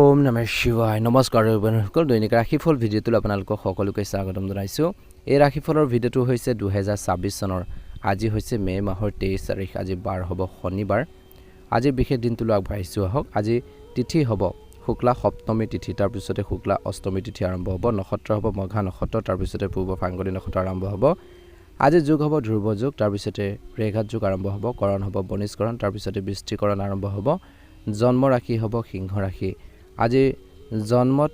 ওম নমঃ শিৱায় নমস্কাৰ বন্ধুসকল দৈনিক ৰাশিফল ভিডিঅ'টোলৈ আপোনালোকক সকলোকে স্বাগতম জনাইছোঁ। এই ৰাশিফলৰ ভিডিঅ'টো হৈছে 2026 চনৰ আজি হৈছে মে মাহৰ 23 তাৰিখ। আজি বাৰ হ'ব শনিবাৰ। আজি বিশেষ দিনটোলৈ আগবাঢ়িছোঁ আহক। আজি তিথি হ'ব শুক্লা সপ্তমী তিথি, তাৰপিছতে শুক্লা অষ্টমী তিথি আৰম্ভ হ'ব। নক্ষত্ৰ হ'ব মঘা নক্ষত্ৰ, তাৰপিছতে পূৰ্ব ফাংগনি নক্ষত্ৰ আৰম্ভ হ'ব। আজি যোগ হ'ব ধ্ৰুৱ যোগ, তাৰপিছতে ৰেঘাত যোগ আৰম্ভ হ'ব। কৰণ হ'ব বনিষ্কৰণ, তাৰপিছতে বৃষ্টিকৰণ আৰম্ভ হ'ব। জন্ম ৰাশি হ'ব সিংহ ৰাশি। আজি জন্মত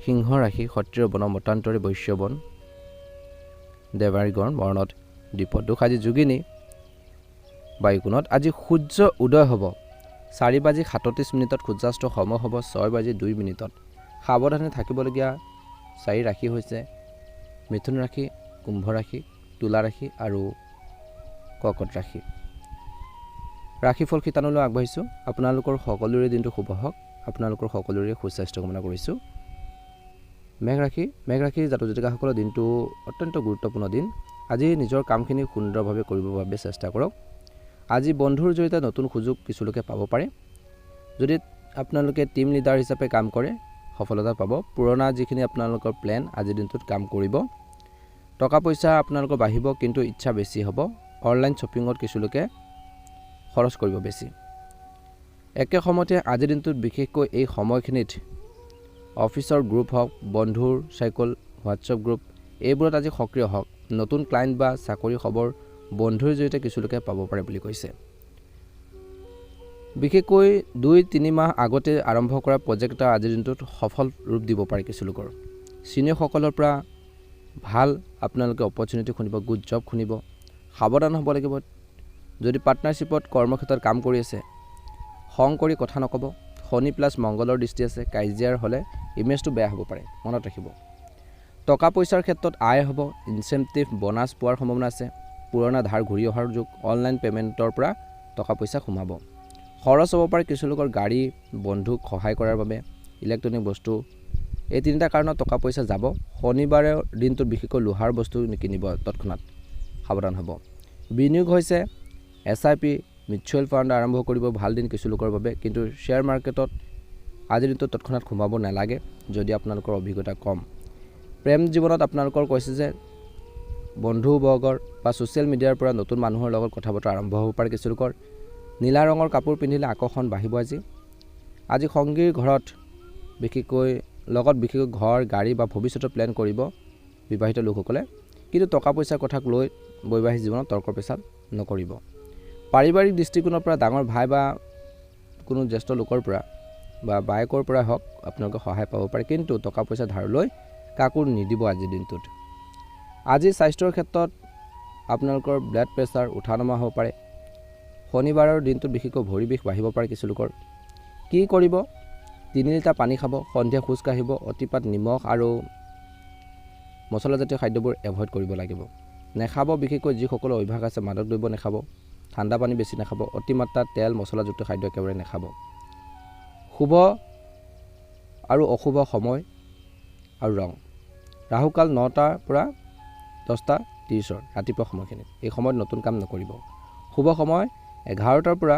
সিংহ ৰাশি, ক্ষত্ৰিয় বন মতান্তৰী বৈশ্য বন দেৱাৰীগণ বৰ্ণত দ্বীপদোষ। আজি যোগিনী বায়ুকোণত। আজি সূৰ্য উদয় হ'ব 4:37 সূৰ্যাস্ত সময় হ'ব 6:02। সাৱধানে থাকিবলগীয়া 4 ৰাশি হৈছে মিথুন ৰাশি, কুম্ভ ৰাশি, তুলা ৰাশি আৰু কৰ্কট ৰাশি। ৰাশিফল শিতানলৈ আগবাঢ়িছোঁ। আপোনালোকৰ সকলোৰে দিনটো শুভ হওক। আপোনালোকৰ সকলোৰে সুস্বাস্থ্য কামনা কৰিছোঁ। মেঘ ৰাশি জাতক জাতিকাসকলৰ দিনটো অত্যন্ত গুৰুত্বপূৰ্ণ দিন। আজি নিজৰ কামখিনি সুন্দৰভাৱে কৰিবৰ বাবে চেষ্টা কৰক। আজি বন্ধুৰ জৰিয়তে নতুন সুযোগ কিছুলোকে পাব পাৰে। যদি আপোনালোকে টিম লিডাৰ হিচাপে কাম কৰে সফলতা পাব। পুৰণা যিখিনি আপোনালোকৰ প্লেন আজিৰ দিনটোত কাম কৰিব। টকা পইচা আপোনালোকৰ বাঢ়িব, কিন্তু ইচ্ছা বেছি হ'ব। অনলাইন শ্বপিঙত কিছুলোকে খৰচ কৰিব বেছি। একে সময়তে আজিৰ দিনটোত বিশেষকৈ এই সময়খিনিত অফিচৰ গ্ৰুপ হওক, বন্ধুৰ চাইকল, হোৱাটছএপ গ্ৰুপ এইবোৰত আজি সক্ৰিয় হওক। নতুন ক্লাইণ্ট বা চাকৰি খবৰ বন্ধুৰ জৰিয়তে কিছুলোকে পাব পাৰে বুলি কৈছে। বিশেষকৈ 2-3 মাহ আগতে আৰম্ভ কৰা প্ৰজেক্ট এটা আজিৰ দিনটোত সফল ৰূপ দিব পাৰে কিছুলোকৰ। চিনিয়ৰসকলৰ পৰা ভাল আপোনালোকে অপৰচুনিটি শুনিব, গুড জব শুনিব। সাৱধান হ'ব লাগিব। যদি পাৰ্টনাৰশ্বিপত কৰ্মক্ষেত্ৰত কাম কৰি আছে খং কৰি কথা নক'ব। শনি প্লাছ মংগলৰ দৃষ্টি আছে। কাজিয়াৰ হ'লে ইমেজটো বেয়া হ'ব পাৰে, মনত ৰাখিব। টকা পইচাৰ ক্ষেত্ৰত আয় হ'ব। ইনচেণ্টিভ বনাছ পোৱাৰ সম্ভাৱনা আছে। পুৰণা ধাৰ ঘূৰি অহাৰ যোগ। অনলাইন পে'মেণ্টৰ পৰা টকা পইচা সোমাব। খৰচ হ'ব পাৰে কিছুলোকৰ গাড়ী, বন্ধুক সহায় কৰাৰ বাবে, ইলেক্ট্ৰনিক বস্তু। এই তিনিটা কাৰণত টকা পইচা যাব। শনিবাৰে দিনটোত বিশেষকৈ লোহাৰ বস্তু নিকিনিব তৎক্ষণাত, সাৱধান হ'ব। বিনিয়োগ হৈছে SIP, মিউচুৱেল ফাণ্ড আৰম্ভ কৰিব। ভাল দিন কিছুলোকৰ বাবে, কিন্তু শ্বেয়াৰ মাৰ্কেটত আজিৰ দিনটোত তৎক্ষণাত সোমাব নালাগে যদি আপোনালোকৰ অভিজ্ঞতা কম। প্ৰেম জীৱনত আপোনালোকৰ কৈছে যে বন্ধুবৰ্গৰ বা ছ'চিয়েল মিডিয়াৰ পৰা নতুন মানুহৰ লগত কথা বতৰা আৰম্ভ হ'ব পাৰে কিছুলোকৰ। নীলা ৰঙৰ কাপোৰ পিন্ধিলে আকৰ্ষণ বাঢ়িব আজি সংগীৰ ঘৰত বিশেষকৈ ঘৰ, গাড়ী বা ভৱিষ্যতৰ প্লেন কৰিব বিবাহিত লোকসকলে। কিন্তু টকা পইচাৰ কথাক লৈ বৈবাহিক জীৱনত তৰ্ক পেচাল নকৰিব। পাৰিবাৰিক দৃষ্টিকোণৰ পৰা ডাঙৰ ভাই বা কোনো জ্যেষ্ঠ লোকৰ পৰা বা বায়েকৰ পৰা হওক আপোনালোকে সহায় পাব পাৰে, কিন্তু টকা পইচা ধাৰলৈ কাকো নিদিব আজিৰ দিনটোত। আজি স্বাস্থ্যৰ ক্ষেত্ৰত আপোনালোকৰ ব্লাড প্ৰেছাৰ উঠা নমা হ'ব পাৰে। শনিবাৰৰ দিনটোত বিশেষকৈ ভৰি বিষ বাঢ়িব পাৰে কিছুলোকৰ। কি কৰিব? 3 লিটাৰ পানী খাব। সন্ধিয়া খোজ কাঢ়িব। অতিপাত নিমখ আৰু মছলাজাতীয় খাদ্যবোৰ এভইড কৰিব লাগিব। নেখাব বিশেষকৈ যিসকলৰ অভ্যাস আছে মাদক দ্ৰব্য নেখাব। ঠাণ্ডা পানী বেছি নাখাব। অতিমাত্ৰা তেল মছলাযুক্ত খাদ্য একেবাৰে নাখাব। শুভ আৰু অশুভ সময় আৰু ৰং। ৰাহুকাল 9টাৰ পৰা 10:30 ৰাতিপুৱা সময়খিনিত। এই সময়ত নতুন কাম নকৰিব। শুভ সময় 11টাৰ পৰা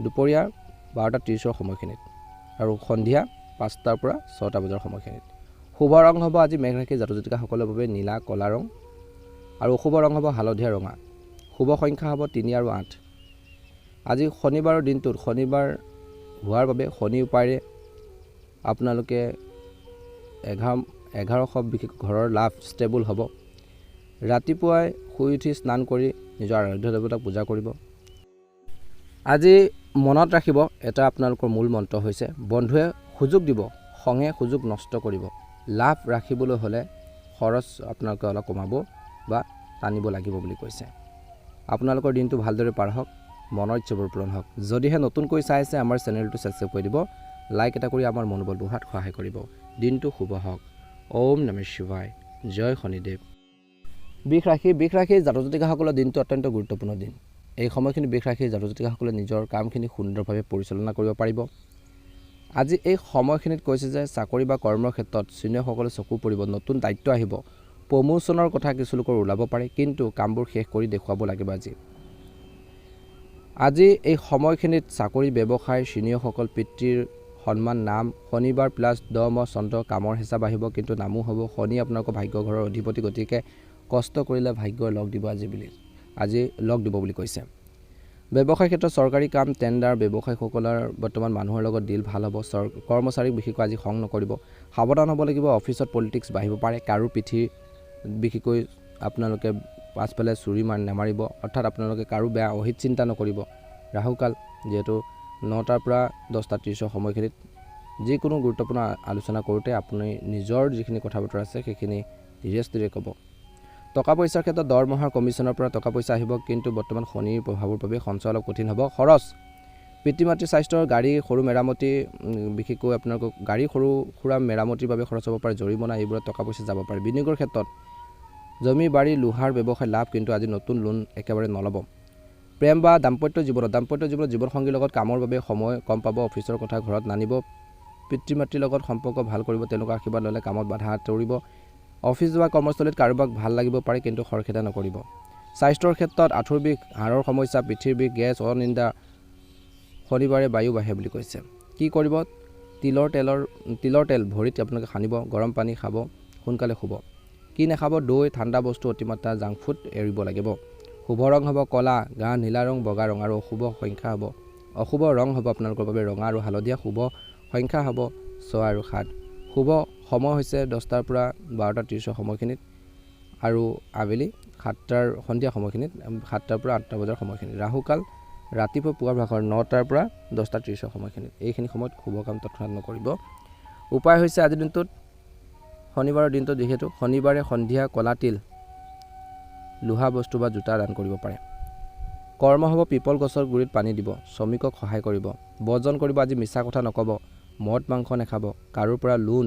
দুপৰীয়া 12:30 সময়খিনিত আৰু সন্ধিয়া 5টাৰ পৰা 6টা বজাৰ সময়খিনিত। শুভ ৰং হ'ব আজি মেঘ ৰাশি জাতক জাতিকাসকলৰ বাবে নীলা, ক'লা ৰং, আৰু অশুভ ৰং হ'ব হালধীয়া ৰঙা। শুভ সংখ্যা হ'ব 3 আৰু 8। আজি শনিবাৰৰ দিনটোত শনিবাৰ হোৱাৰ বাবে শনি উপায়েৰে আপোনালোকে 1100 বিশেষ ঘৰৰ লাভ ষ্টেবল হ'ব। ৰাতিপুৱাই শুই উঠি স্নান কৰি নিজৰ আৰাধ্য দেৱতাক পূজা কৰিব। আজি মনত ৰাখিব এটা আপোনালোকৰ মূল মন্ত্ৰ হৈছে বন্ধুৱে সুযোগ দিব, খঙে সুযোগ নষ্ট কৰিব। লাভ ৰাখিবলৈ হ'লে খৰচ আপোনালোকে অলপ কমাব বা টানিব লাগিব বুলি কৈছে। আপোনালোকৰ দিনটো ভালদৰে পাৰ হওক, মনৰ ইচ্ছাবোৰ পূৰণ হওক। যদিহে নতুনকৈ চাই আছে আমাৰ চেনেলটো ছাবস্ক্ৰাইব কৰি দিব, লাইক এটা কৰি আমাৰ মনোবল বঢ়োৱাত সহায় কৰিব। দিনটো শুভ হওক। ওম নমঃ শিৱায়। জয় শনিদেৱ। বৃষ ৰাশি জাতক জাতিকাসকলৰ দিনটো অত্যন্ত গুৰুত্বপূৰ্ণ দিন। এই সময়খিনি বৃষ ৰাশিৰ জাতক জাতিকাসকলে নিজৰ কামখিনি সুন্দৰভাৱে পৰিচালনা কৰিব পাৰিব। আজি এই সময়খিনিত কৈছে যে চাকৰি বা কৰ্মৰ ক্ষেত্ৰত চিনিয়ৰসকলে চকু পৰিব। নতুন দায়িত্ব আহিব। প্ৰমোচনৰ কথা কিছুলোকৰ ওলাব পাৰে, কিন্তু কামবোৰ শেষ কৰি দেখুৱাব লাগিব আজি এই সময়খিনিত চাকৰি ব্যৱসায় চিনিয়ৰসকল পিতৃৰ সন্মান নাম শনিবাৰ প্লাছ দম চন্দ্ৰ কামৰ হিচাপ আহিব কিন্তু নামো হ'ব শনি আপোনালোকৰ ভাগ্য ঘৰৰ অধিপতি গতিকে কষ্ট কৰিলে ভাগ্যই লগ দিব আজি লগ দিব বুলি কৈছে ব্যৱসায় ক্ষেত্ৰত চৰকাৰী কাম টেণ্ডাৰ ব্যৱসায়ীসকলৰ বৰ্তমান মানুহৰ লগত ডিল ভাল হ'ব কৰ্মচাৰীক বিশেষকৈ আজি খং নকৰিব সাৱধান হ'ব লাগিব অফিচত পলিটিক্স বাঢ়িব পাৰে কাৰো পিঠি বিশেষকৈ আপোনালোকে পাছফালে চুৰি নামাৰিব অৰ্থাৎ আপোনালোকে কাৰো বেয়া অহিত চিন্তা নকৰিব ৰাহুকাল যিহেতু 9টাৰ পৰা 10:30 সময়খিনিত যিকোনো গুৰুত্বপূৰ্ণ আলোচনা কৰোঁতে আপুনি নিজৰ যিখিনি কথা বতৰা আছে সেইখিনি ধীৰে ক'ব টকা পইচাৰ ক্ষেত্ৰত দৰমহাৰ কমিশ্যনৰ পৰা টকা পইচা আহিব কিন্তু বৰ্তমান শনিৰ প্ৰভাৱৰ বাবে সঞ্চয় অলপ কঠিন হ'ব খৰচ পিতৃ মাতৃৰ স্বাস্থ্যৰ গাড়ী সৰু মেৰামতি বিশেষকৈ আপোনালোকক গাড়ী সৰু সুৰা মেৰামতিৰ বাবে খৰচ হ'ব পাৰে জৰিমনা এইবোৰত টকা পইচা যাব পাৰে বিনিয়োগৰ ক্ষেত্ৰত জমি বাৰী লোহাৰ ব্যৱসায় লাভ কিন্তু আজি নতুন লোন একেবাৰে নল'ব প্ৰেম বা দাম্পত্য জীৱনত জীৱনসংগীৰ লগত কামৰ বাবে সময় কম পাব অফিচৰ কথা ঘৰত নানিব পিতৃ মাতৃৰ লগত সম্পৰ্ক ভাল কৰিব তেওঁলোকৰ আশীৰ্বাদ ল'লে কামত বাধা আঁতৰিব অফিচ বা কৰ্মস্থলীত কাৰোবাক ভাল লাগিব পাৰে কিন্তু খৰখেদা নকৰিব স্বাস্থ্যৰ ক্ষেত্ৰত আঁঠুৰ বিষ হাড়ৰ সমস্যা পিঠিৰ বিষ গেছ অনিন্দা শনিবাৰে বায়ু বাঢ়ে বুলি কৈছে কি কৰিব তিলৰ তেল ভৰিত আপোনালোকে সানিব গৰম পানী খাব সোনকালে শুব কি নাখাব দৈ ঠাণ্ডা বস্তু অতিমাত্ৰা জাংক ফুড এৰিব লাগিব শুভ ৰং হ'ব কলা গা নীলা ৰং বগা ৰং আৰু অশুভ ৰং হ'ব আপোনালোকৰ বাবে ৰঙা আৰু হালধীয়া শুভ সংখ্যা হ'ব 6 আৰু 7 শুভ সময় হৈছে 10টাৰ পৰা 12:30 সময়খিনিত আৰু আবেলি 7টাৰ সন্ধিয়া সময়খিনিত 7টাৰ পৰা 8টা বজাৰ সময়খিনিত ৰাহুকাল ৰাতিপুৱা পুৱাৰ ভাগৰ 9টাৰ পৰা 10:30 সময়খিনিত এইখিনি সময়ত শুভ কাম তৎক্ষণাৎ নকৰিব উপায় হৈছে আজিৰ দিনটোত শনিবাৰৰ দিনটোত যিহেতু শনিবাৰে সন্ধিয়া কলা তিল লোহা বস্তু বা জোতা দান কৰিব পাৰে কৰ্ম হ'ব পিপল গছৰ গুৰিত পানী দিব শ্ৰমিকক সহায় কৰিব বৰ্জন কৰিব আজি মিছা কথা নক'ব মদ মাংস নাখাব কাৰোৰ পৰা লোন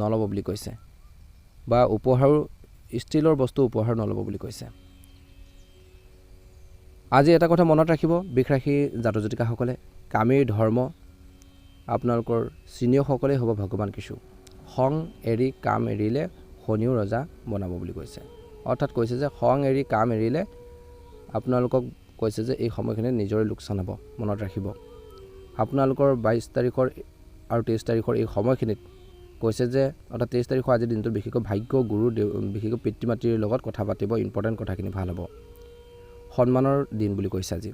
নল'ব বুলি কৈছে বা উপহাৰো ষ্টিলৰ বস্তু উপহাৰ নল'ব বুলি কৈছে আজি এটা কথা মনত ৰাখিব বৃষ ৰাশি জাতক জাতিকাসকলে কামেই ধৰ্ম আপোনালোকৰ চিনিয়ৰসকলেই হ'ব ভগৱান কিছু খং এৰি কাম এৰিলে শনিও ৰজা বনাব বুলি কৈছে অৰ্থাৎ কৈছে যে খং এৰি কাম এৰিলে আপোনালোকক কৈছে যে এই সময়খিনিত নিজৰে লোকচান হ'ব মনত ৰাখিব আপোনালোকৰ 22 তাৰিখৰ আৰু 23 তাৰিখৰ এই সময়খিনিত কৈছে যে অৰ্থাৎ 23 তাৰিখৰ আজিৰ দিনটোত বিশেষকৈ ভাগ্য গুৰু বিশেষকৈ পিতৃ মাতৃৰ লগত কথা পাতিব ইম্পৰ্টেণ্ট কথাখিনি ভাল হ'ব সন্মানৰ দিন বুলি কৈছে আজি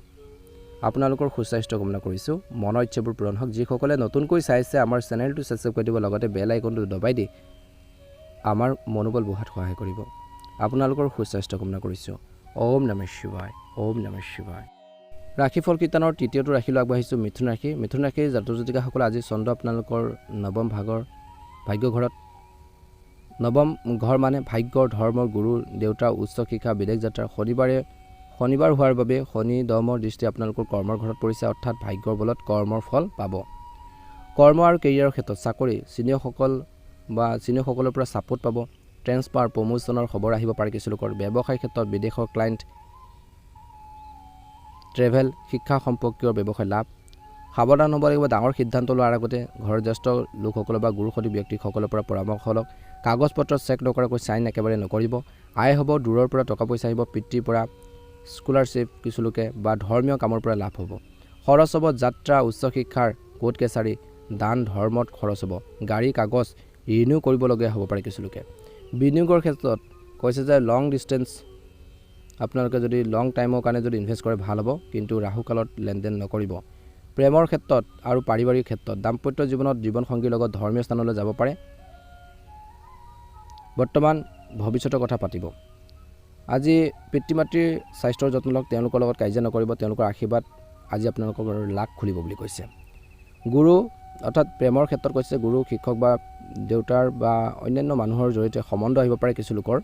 আপোনালোকৰ সুস্বাস্থ্য কামনা কৰিছোঁ মনৰ ইচ্ছাবোৰ পূৰণ হওক যিসকলে নতুনকৈ চাইছে আমাৰ চেনেলটো ছাবস্ক্ৰাইব কৰি দিব লগতে বেল আইকনটো দবাই দি আমাৰ মনোবল বঢ়াত সহায় কৰিব আপোনালোকৰ সুস্বাস্থ্য কামনা কৰিছোঁ ওম নমঃ শিৱায় ৰাশিফল কীৰ্তনৰ তৃতীয়টো ৰাশিলৈ আগবাঢ়িছোঁ মিথুন ৰাশিৰ জাতক জাতিকাসকলে আজি চন্দ্ৰ আপোনালোকৰ নৱম ভাগৰ ভাগ্য ঘৰত নৱম ঘৰ মানে ভাগ্যৰ ধৰ্মৰ গুৰু দেউতাৰ উচ্চ শিক্ষা বিদেশ যাত্ৰা শনিবাৰ হোৱাৰ বাবে শনি দমৰ দৃষ্টি আপোনালোকৰ কৰ্মৰ ঘৰত পৰিছে অৰ্থাৎ ভাগ্যৰ বলত কৰ্মৰ ফল পাব কৰ্ম আৰু কেৰিয়াৰৰ ক্ষেত্ৰত চাকৰি চিনিয়ৰসকলৰ পৰা ছাপোৰ্ট পাব ট্ৰেন্সফাৰ প্ৰমোশ্যনৰ খবৰ আহিব পাৰে কিছু লোকৰ ব্যৱসায় ক্ষেত্ৰত বিদেশৰ ক্লায়েণ্ট ট্ৰেভেল শিক্ষা সম্পৰ্কীয় ব্যৱসায় লাভ সাৱধান হ'ব লাগিব ডাঙৰ সিদ্ধান্ত লোৱাৰ আগতে ঘৰৰ জ্যেষ্ঠ লোকসকলৰ বা গুৰুসদী ব্যক্তিসকলৰ পৰা পৰামৰ্শ লওক কাগজ পত্ৰ চেক নকৰাকৈ চাইন একেবাৰে নকৰিব আয় হ'ব দূৰৰ পৰা টকা পইচা আহিব পিতৃৰ পৰা স্কলাৰশ্বিপ কিছু লোকে বা ধৰ্মীয় কামৰ পৰা লাভ হ'ব খৰচ হ'ব যাত্ৰা উচ্চ শিক্ষাৰ কোৰ্ট কেছাৰী দান ধৰ্মত খৰচ হ'ব গাড়ী কাগজ ৰিনিউ কৰিবলগীয়া হ'ব পাৰে কিছু লোকে বিনিয়োগৰ ক্ষেত্ৰত কৈছে যে লং ডিষ্টেঞ্চ আপোনালোকে যদি লং টাইমৰ কাৰণে যদি ইনভেষ্ট কৰে ভাল হ'ব কিন্তু ৰাহুকালত লেনদেন নকৰিব প্ৰেমৰ ক্ষেত্ৰত আৰু পাৰিবাৰিক ক্ষেত্ৰত দাম্পত্য জীৱনত জীৱনসংগীৰ লগত ধৰ্মীয় স্থানলৈ যাব পাৰে বৰ্তমান ভৱিষ্যতৰ কথা পাতিব আজি পিতৃ মাতৃৰ স্বাস্থ্যৰ যত্ন লওক তেওঁলোকৰ লগত কাজিয়া নকৰিব তেওঁলোকৰ আশীৰ্বাদ আজি আপোনালোকৰ লাখ খুলিব বুলি কৈছে গুৰু অৰ্থাৎ প্ৰেমৰ ক্ষেত্ৰত কৈছে গুৰু শিক্ষক বা দেউতাৰ বা অন্যান্য মানুহৰ জৰিয়তে সম্বন্ধ আহিব পাৰে কিছু লোকৰ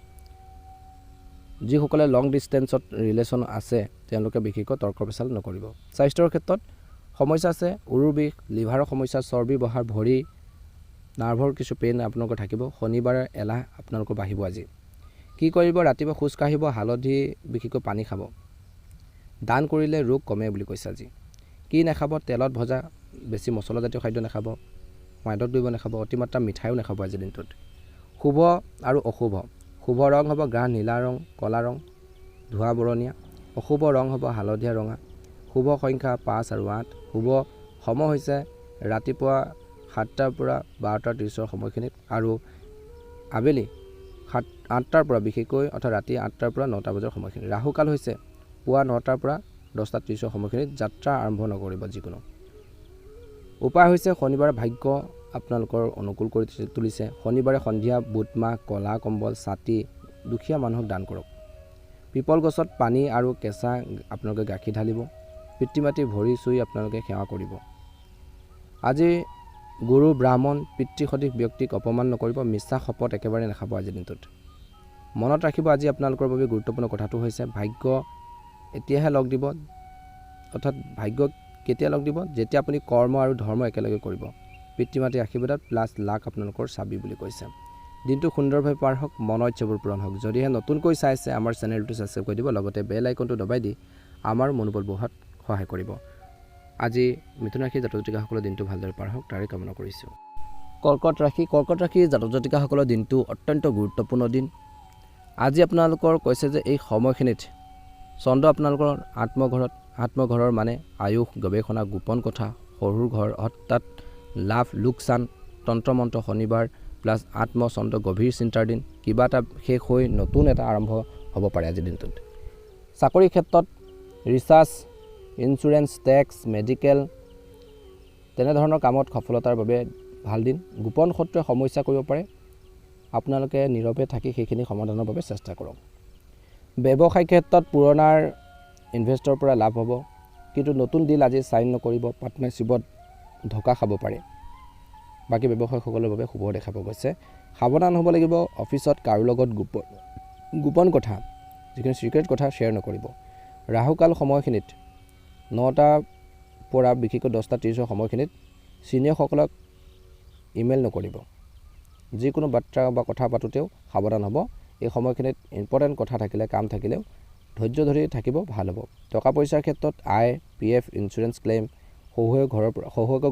যিসকলে লং ডিষ্টেঞ্চত ৰিলেশ্যন আছে তেওঁলোকে বিশেষকৈ তৰ্ক পেচাল নকৰিব স্বাস্থ্যৰ ক্ষেত্ৰত সমস্যা আছে উৰুৰ বিষ লিভাৰৰ সমস্যা চৰ্বি বহাৰ ভৰি নাৰ্ভৰ কিছু পেইন আপোনালোকৰ থাকিব শনিবাৰে এলাহ আপোনালোকৰ বাঢ়িব আজি কি কৰিব ৰাতিপুৱা খোজ কাঢ়িব হালধি বিশেষকৈ পানী খাব দান কৰিলে ৰোগ কমে বুলি কৈছে আজি কি নাখাব তেলত ভজা বেছি মছলাজাতীয় খাদ্য নাখাব মাদক দ্ৰব্য নাখাব অতিমাত্ৰা মিঠাইও নাখাব আজিৰ দিনটোত শুভ আৰু অশুভ শুভ ৰং হ'ব গা নীলা ৰং কলা ৰং ধোঁৱা বৰণীয়া অশুভ ৰং হ'ব হালধীয়া ৰঙা শুভ সংখ্যা 5 আৰু 8 শুভ সময় হৈছে ৰাতিপুৱা 7টাৰ পৰা 12:30 সময়খিনিত আৰু আবেলি 8টাৰ পৰা বিশেষকৈ অৰ্থাৎ ৰাতি 8টাৰ পৰা 9টা বজাৰ সময়খিনি। ৰাহুকাল হৈছে পুৱা 9টাৰ পৰা 10:30 সময়খিনিত যাত্ৰা আৰম্ভ নকৰিব যিকোনো। উপায় হৈছে শনিবাৰে ভাগ্য আপোনালোকৰ অনুকূল কৰি তুলিছে। শনিবাৰে সন্ধিয়া বুট মাহ, কলা কম্বল, ছাতি দুখীয়া মানুহক দান কৰক। পিপল গছত পানী আৰু কেঁচা আপোনালোকে গাখীৰ ঢালিব। পিতৃ মাতৃ ভৰি চুই আপোনালোকে সেৱা কৰিব। আজি গুৰু ব্ৰাহ্মণ পিতৃ সদৃশ ব্যক্তিক অপমান নকৰিব। মিছা শপত একেবাৰে নাখাব আজিৰ দিনটোত। মনত ৰাখিব আজি আপোনালোকৰ বাবে গুৰুত্বপূৰ্ণ কথাটো হৈছে ভাগ্য এতিয়াহে লগ দিব, অৰ্থাৎ ভাগ্য কেতিয়া লগ দিব? যেতিয়া আপুনি কৰ্ম আৰু ধৰ্ম একেলগে কৰিব। পিতৃ মাতৃৰ আশীৰ্বাদত প্লাছ লাখ আপোনালোকৰ চাবি বুলি কৈছে। দিনটো সুন্দৰভাৱে পাৰ হওক, মনৰ ইচ্ছাবোৰ পূৰণ হওক। যদিহে নতুনকৈ চাইছে আমাৰ চেনেলটো ছাবস্ক্ৰাইব কৰি দিব, লগতে বেল আইকনটো দবাই দি আমাৰ মনোবল বঢ়োৱাত সহায় কৰিব। আজি মিথুন ৰাশিৰ জাতক জাতিকাসকলৰ দিনটো ভালদৰে পাৰ হওক তাৰে কামনা কৰিছোঁ। কৰ্কট ৰাশিৰ জাতক জাতিকাসকলৰ দিনটো অত্যন্ত গুৰুত্বপূৰ্ণ দিন। আজি আপোনালোকৰ কৈছে যে এই সময়খিনিত চন্দ্ৰ আপোনালোকৰ আত্মঘৰৰ মানে আয়ুস, গৱেষণা, গোপন কথা, সৰুৰ ঘৰ, অৰ্থাৎ লাভ, লোকচান, তন্ত্ৰমন্ত্ৰ, শনিবাৰ প্লাছ চন্দ্ৰ গভীৰ চিন্তাৰ দিন। কিবা এটা শেষ হৈ নতুন এটা আৰম্ভ হ'ব পাৰে আজিৰ দিনটোত। চাকৰিৰ ক্ষেত্ৰত ৰিচাৰ্চ, ইঞ্চুৰেঞ্চ, টেক্স, মেডিকেল তেনেধৰণৰ কামত সফলতাৰ বাবে ভাল দিন। গোপন শত্ৰুৱে সমস্যা কৰিব পাৰে, আপোনালোকে নীৰৱে থাকি সেইখিনি সমাধানৰ বাবে চেষ্টা কৰক। ব্যৱসায়িক ক্ষেত্ৰত পুৰণাৰ ইনভেষ্টৰৰ পৰা লাভ হ'ব, কিন্তু নতুন ডিল আজি চাইন নকৰিব, পাৰ্টনাৰশ্বিপত ধোকা খাব পাৰে। বাকী ব্যৱসায়ীসকলৰ বাবে শুভ দেখা পোৱা গৈছে। সাৱধান হ'ব লাগিব, অফিচত কাৰো লগত গোপন কথা যিখিনি চিক্ৰেট কথা শ্বেয়াৰ নকৰিব। ৰাহুকাল সময়খিনিত 9টাৰ পৰা বিশেষকৈ 10:30 সময়খিনিত ছিনিয়ৰসকলক ইমেইল নকৰিব। যিকোনো বাৰ্তা বা কথা পাতোঁতেও সাৱধান হ'ব। এই সময়খিনিত ইম্পৰ্টেণ্ট কথা থাকিলে, কাম থাকিলেও ধৈৰ্য ধৰি থাকিব, ভাল হ'ব। টকা পইচাৰ ক্ষেত্ৰত আয়, PF, ইঞ্চুৰেঞ্চ ক্লেইম, শহুৱেকৰ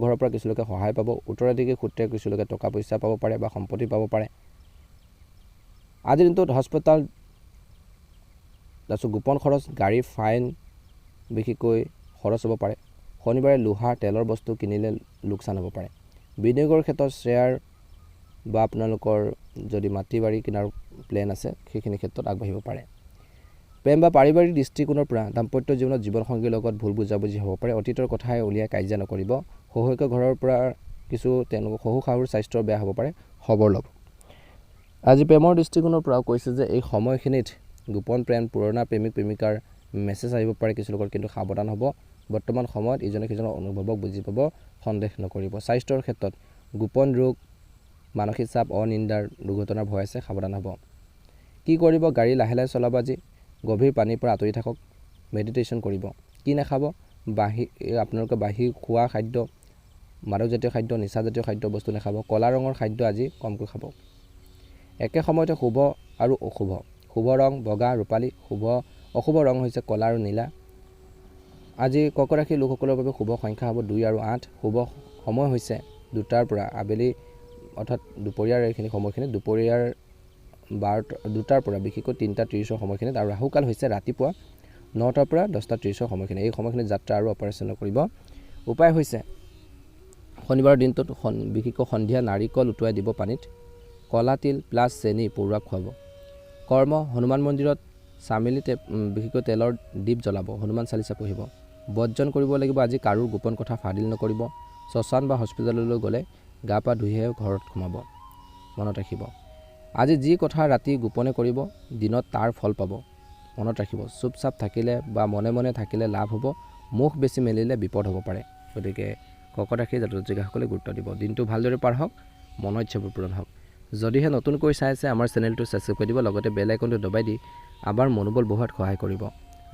ঘৰৰ পৰা কিছু লোকে সহায় পাব। উত্তৰাধিকাৰী সূত্ৰে কিছু লোকে টকা পইচা পাব পাৰে বা সম্পত্তি পাব পাৰে। আজিৰ দিনটোত হস্পিটেল, তাৰপিছত গোপন খৰচ, গাড়ী, ফাইন বিশেষকৈ খৰচ হ'ব পাৰে। শনিবাৰে লোহা, তেলৰ বস্তু কিনিলে লোকচান হ'ব পাৰে। বিনিয়োগৰ ক্ষেত্ৰত শ্বেয়াৰ বা আপোনালোকৰ যদি মাটি বাৰী কিনাৰ প্লেন আছে সেইখিনি ক্ষেত্ৰত আগবাঢ়িব পাৰে। প্ৰেম বা পাৰিবাৰিক দৃষ্টিকোণৰ পৰা দাম্পত্য জীৱনত জীৱনসংগীৰ লগত ভুল বুজাবুজি হ'ব পাৰে। অতীতৰ কথাই উলিয়াই কাজিয়া নকৰিব। শহুৱেকৰ ঘৰৰ পৰা কিছু তেওঁলোকৰ শহু শাহুৰ স্বাস্থ্য বেয়া হ'ব পাৰে, খবৰ ল'ব। আজি প্ৰেমৰ দৃষ্টিকোণৰ পৰাও কৈছে যে এই সময়খিনিত গোপন প্ৰেম, পুৰণা প্ৰেমিক প্ৰেমিকাৰ মেছেজ আহিব পাৰে কিছু লোকৰ, কিন্তু সাৱধান হ'ব। বৰ্তমান সময়ত ইজনে সিজনৰ অনুভৱক বুজি পাব, সন্দেহ নকৰিব। স্বাস্থ্যৰ ক্ষেত্ৰত গোপন ৰোগ, মানসিক চাপ, অনিন্দাৰ দুৰ্ঘটনাৰ ভয় আছে, সাৱধান হ'ব। কি কৰিব? গাড়ী লাহে লাহে চলাব। আজি গভীৰ পানীৰ পৰা আঁতৰি থাকক, মেডিটেশ্যন কৰিব। কি নাখাব? আপোনালোকে বাহিৰ খোৱা খাদ্য, মাদকজাতীয় খাদ্য, নিচাজাতীয় খাদ্য বস্তু নাখাব। ক'লা ৰঙৰ খাদ্য আজি কমকৈ খাব। একে সময়তে শুভ আৰু অশুভ। শুভ ৰং বগা, ৰূপালী। অশুভ ৰং হৈছে ক'লা আৰু নীলা। আজি কৰ্কট ৰাশিৰ লোকসকলৰ বাবে শুভ সংখ্যা হ'ব 2 আৰু 8। শুভ সময় হৈছে 2টাৰ পৰা আবেলি অৰ্থাৎ দুপৰীয়াৰ এইখিনি সময়খিনিত, দুপৰীয়াৰ 2টাৰ পৰা বিশেষকৈ 3:30 সময়খিনিত, আৰু ৰাহুকাল হৈছে ৰাতিপুৱা 9টাৰ পৰা 10:30 সময়খিনি। এই সময়খিনিত যাত্ৰা আৰু অপাৰেশ্যন নকৰিব। উপায় হৈছে শনিবাৰৰ দিনটোত বিশেষকৈ সন্ধিয়া নাৰিকল উটুৱাই দিব পানীত, কলা তিল প্লাছ চেনি পৰুৱা খুৱাব। কৰ্ম হনুমান মন্দিৰত চামিলি বিশেষকৈ তেলৰ দীপ জ্বলাব, হনুমান চালিচা পঢ়িব। বৰ্জন কৰিব লাগিব আজি কাৰো গোপন কথা ফাদিল নকৰিব। শ্মশান বা হস্পিটেললৈ গ'লে গা পা ধুইহে ঘৰত সোমাব, মনত ৰাখিব। আজি যি কথা ৰাতি গোপনে কৰিব দিনত তাৰ ফল পাব, মনত ৰাখিব। চুপচাপ থাকিলে বা মনে মনে থাকিলে লাভ হ'ব, মুখ বেছি মেলিলে বিপদ হ'ব পাৰে। গতিকে কৰ্কট ৰাশিৰ জাতক জাতিকাসকলে গুৰুত্ব দিব। দিনটো ভালদৰে পাৰ হওক, মনৰ ইচ্ছাবোৰ পূৰণ হওক। যদিহে নতুনকৈ চাইছে আমাৰ চেনেলটো ছাবস্ক্ৰাইব কৰি দিব, লগতে বেল আইকনটো দবাই দি আমাৰ মনোবল বঢ়োৱাত সহায় কৰিব।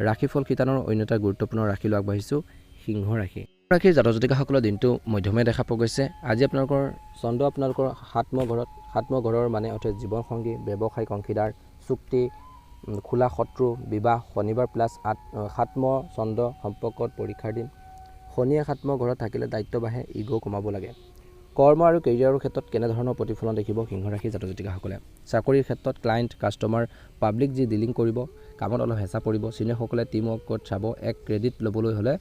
ৰাশিফল শিতানৰ অন্য এটা গুৰুত্বপূৰ্ণ ৰাশিলৈ আগবাঢ়িছোঁ, সিংহ ৰাশি। ৰাশিৰ জাতক জাতিকাসকলৰ দিনটো মধ্যমীয়া দেখা পোৱা গৈছে। আজি আপোনালোকৰ চন্দ্ৰ আপোনালোকৰ 7ম ঘৰৰ মানে অৰ্থাৎ জীৱনসংগী, ব্যৱসায়িক অংশীদাৰ, চুক্তি, খোলা শত্ৰু, বিবাহ। শনিবাৰ প্লাছ 7ম চন্দ্ৰ সম্পৰ্কত পৰীক্ষাৰ দিন। শনিয়ে 7ম ঘৰত থাকিলে দায়িত্ব বাঢ়ে, ইগ' কমাব লাগে। কৰ্ম আৰু কেৰিয়াৰৰ ক্ষেত্ৰত কেনেধৰণৰ প্ৰতিফলন দেখিব সিংহ ৰাশিৰ জাতক জাতিকাসকলে? চাকৰিৰ ক্ষেত্ৰত ক্লায়েণ্ট, কাষ্টমাৰ, পাব্লিক যি ডিলিং কৰিব, কামত অলপ হেঁচা পৰিব। ছিনিয়ৰসকলে টিম ৱৰ্কত চাব। এক ক্ৰেডিট ল'বলৈ হ'লে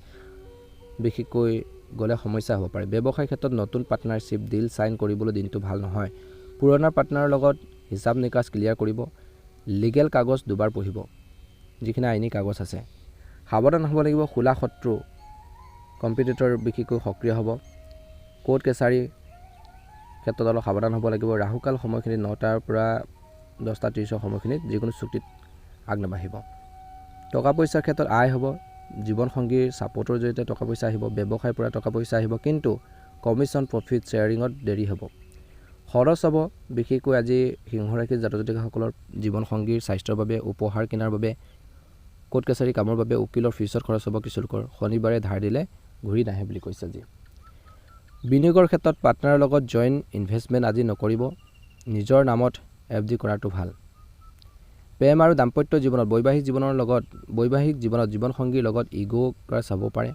বিশেষকৈ গ'লে সমস্যা হ'ব পাৰে। ব্যৱসায়ৰ ক্ষেত্ৰত নতুন পাৰ্টনাৰশ্বিপ ডিল চাইন কৰিবলৈ দিনটো ভাল নহয়। পুৰণা পাৰ্টনাৰৰ লগত হিচাপ নিকাচ ক্লিয়াৰ কৰিব। লিগেল কাগজ দুবাৰ পঢ়িব, যিখিনি আইনী কাগজ আছে। সাৱধান হ'ব লাগিব। খোলা শত্ৰু কম্পিটিটৰ বিশেষকৈ সক্ৰিয় হ'ব। কোৰ্ট কেছাৰী ক্ষেত্ৰত অলপ সাৱধান হ'ব লাগিব। ৰাহুকাল সময়খিনিত 9টাৰ পৰা 10:30 সময়খিনিত যিকোনো চুক্তিত আগ নাবাঢ়িব। টকা পইচাৰ ক্ষেত্ৰত আয় হ'ব। জীৱনসংগীৰ ছাপোৰ্টৰ জৰিয়তে টকা পইচা আহিব। ব্যৱসায়ৰ পৰা টকা পইচা আহিব, কিন্তু কমিশ্যন প্ৰফিট শ্বেয়াৰিঙত দেৰি হ'ব। খৰচ হ'ব বিশেষকৈ আজি সিংহ ৰাশিৰ জাতক জাতিকাসকলৰ জীৱনসংগীৰ স্বাস্থ্যৰ বাবে, উপহাৰ কিনাৰ বাবে, কোৰ্ট কাছাৰী কামৰ বাবে, উকিলৰ ফিছত খৰচ হ'ব কিছুলোকৰ। শনিবাৰে ধাৰ দিলে ঘূৰি নাহে বুলি কৈছে আজি। বিনিয়োগৰ ক্ষেত্ৰত পাৰ্টনাৰৰ লগত জইণ্ট ইনভেষ্টমেণ্ট আজি নকৰিব। নিজৰ নামত FD কৰাটো ভাল। প্ৰেম আৰু দাম্পত্য জীৱনত বৈবাহিক জীৱনত জীৱনসংগীৰ লগত ইগ' কৰা চাব পাৰে।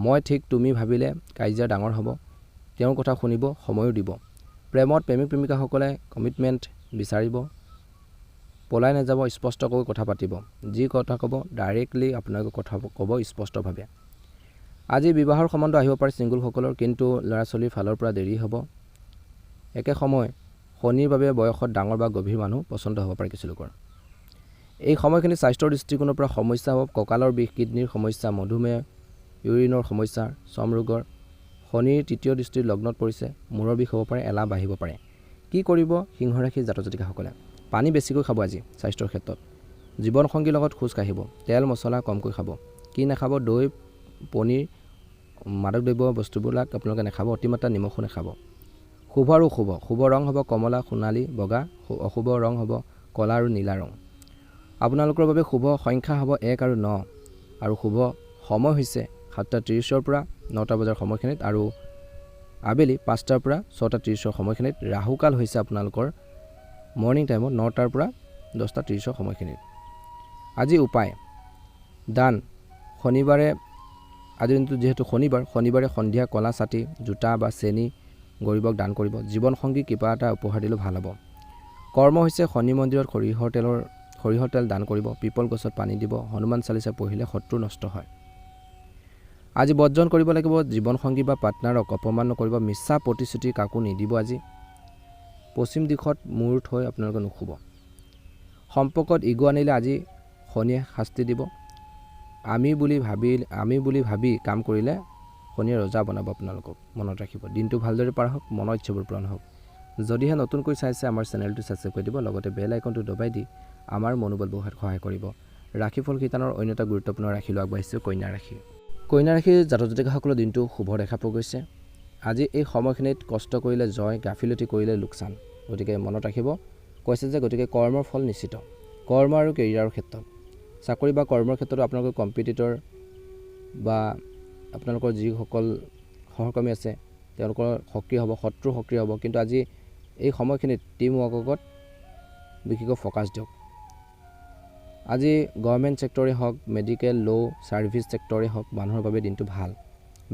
মই ঠিক তুমি ভাবিলে কাজিয়া ডাঙৰ হ'ব। তেওঁৰ কথা শুনিব, সময়ো দিব। প্ৰেমত প্ৰেমিক প্ৰেমিকাসকলে কমিটমেণ্ট বিচাৰিব। পলাই নাযাব, স্পষ্টকৈ কথা পাতিব। যি কথা ক'ব ডাইৰেক্টলি আপোনালোকে কথা ক'ব স্পষ্টভাৱে। আজি বিবাহৰ সম্বন্ধ আহিব পাৰে ছিংগুলসকলৰ, কিন্তু ল'ৰা ছোৱালীৰ ফালৰ পৰা দেৰি হ'ব। একে সময় শনিৰ বাবে বয়সত ডাঙৰ বা গভীৰ মানুহ পচন্দ হ'ব পাৰে কিছুলোকৰ। এই সময়খিনি স্বাস্থ্যৰ দৃষ্টিকোণৰ পৰা সমস্যা হ'ব। কঁকালৰ বিষ, কিডনীৰ সমস্যা, মধুমেহ, ইউৰিনৰ সমস্যা, চম ৰোগৰ। শনিৰ তৃতীয় দৃষ্টিৰ লগ্নত পৰিছে। মূৰৰ বিষ হ'ব পাৰে, এলাহ বাঢ়িব পাৰে। কি কৰিব সিংহ ৰাশিৰ জাতক জাতিকাসকলে? পানী বেছিকৈ খাব আজি স্বাস্থ্যৰ ক্ষেত্ৰত। জীৱনসংগীৰ লগত খোজ কাঢ়িব। তেল মছলা কমকৈ খাব। কি নাখাব? দৈ, পনীৰ, মাদক দ্ৰব্য বস্তুবিলাক আপোনালোকে নাখাব। অতিমাত্ৰা নিমখো নাখাব। শুভ আৰু অশুভ। শুভ ৰং হ'ব কমলা, সোণালী, বগা। অশুভ ৰং হ'ব ক'লা আৰু নীলা ৰং। আপোনালোকৰ বাবে শুভ সংখ্যা হ'ব 1 আৰু 9, আৰু শুভ সময় হৈছে 7:30 পৰা 9টা বজাৰ সময়খিনিত, আৰু আবেলি 5টাৰ পৰা 6:30 সময়খিনিত। ৰাহুকাল হৈছে আপোনালোকৰ মৰ্ণিং টাইমত 9টাৰ পৰা 10:30 সময়খিনিত। আজি উপায় দান। শনিবাৰে, আজিৰ দিনটো যিহেতু শনিবাৰে সন্ধিয়া কলা ছাতি, জোতা বা চেনি গৰীবক দান কৰিব। জীৱনসংগী কিবা এটা উপহাৰ দিলেও ভাল হ'ব। কৰ্ম হৈছে শনি মন্দিৰত সৰিয়হৰ তেল দান কৰিব। পিপল গছত পানী দিব। হনুমান চালিচা পঢ়িলে শত্ৰু নষ্ট হয়। আজি বৰ্জন কৰিব লাগিব। জীৱনসংগী বা পাৰ্টনাৰক অপমান নকৰিব। মিছা প্ৰতিশ্ৰুতি কাকো নিদিব। আজি পশ্চিম দিশত মূৰ থৈ আপোনালোকে নুশুব। সম্পৰ্কত ইগ' আনিলে আজি শনিয়ে শাস্তি দিব। আমি বুলি ভাবি কাম কৰিলে শনিয়ে ৰজা বনাব আপোনালোকক, মনত ৰাখিব। দিনটো ভালদৰে পাৰ হওক, মনৰ ইচ্ছাবোৰ পূৰণ হওক। যদিহে নতুনকৈ চাইছে আমাৰ চেনেলটো ছাবস্ক্ৰাইব কৰি দিব, লগতে বেল আইকনটো দবাই দি আমাৰ মনোবল বঢ়োৱাত সহায় কৰিব। ৰাশিফল শিতানৰ অন্য এটা গুৰুত্বপূৰ্ণ ৰাশিলৈ আগবাঢ়িছে কন্যা ৰাশি। কন্যা ৰাশিৰ জাতক জাতিকাসকলৰ দিনটো শুভ দেখা পোৱা গৈছে। আজি এই সময়খিনিত কষ্ট কৰিলে জয়, গাফিলতি কৰিলে লোকচান। গতিকে মনত ৰাখিব। কৈছে যে গতিকে কৰ্মৰ ফল নিশ্চিত। কৰ্ম আৰু কেৰিয়াৰৰ ক্ষেত্ৰত, চাকৰি বা কৰ্মৰ ক্ষেত্ৰতো আপোনালোকৰ কম্পিটিটৰ বা আপোনালোকৰ যিসকল সহকৰ্মী আছে তেওঁলোকৰ সক্ৰিয় হ'ব, শত্ৰু সক্ৰিয় হ'ব। কিন্তু আজি এই সময়খিনিত টিম ৱৰ্কত বিশেষকৈ ফ'কাছ দিয়ক। আজি গভৰ্ণমেণ্ট ছেক্টৰে হওক, মেডিকেল, ল', ছাৰ্ভিচ ছেক্টৰে হওক, মানুহৰ বাবে দিনটো ভাল।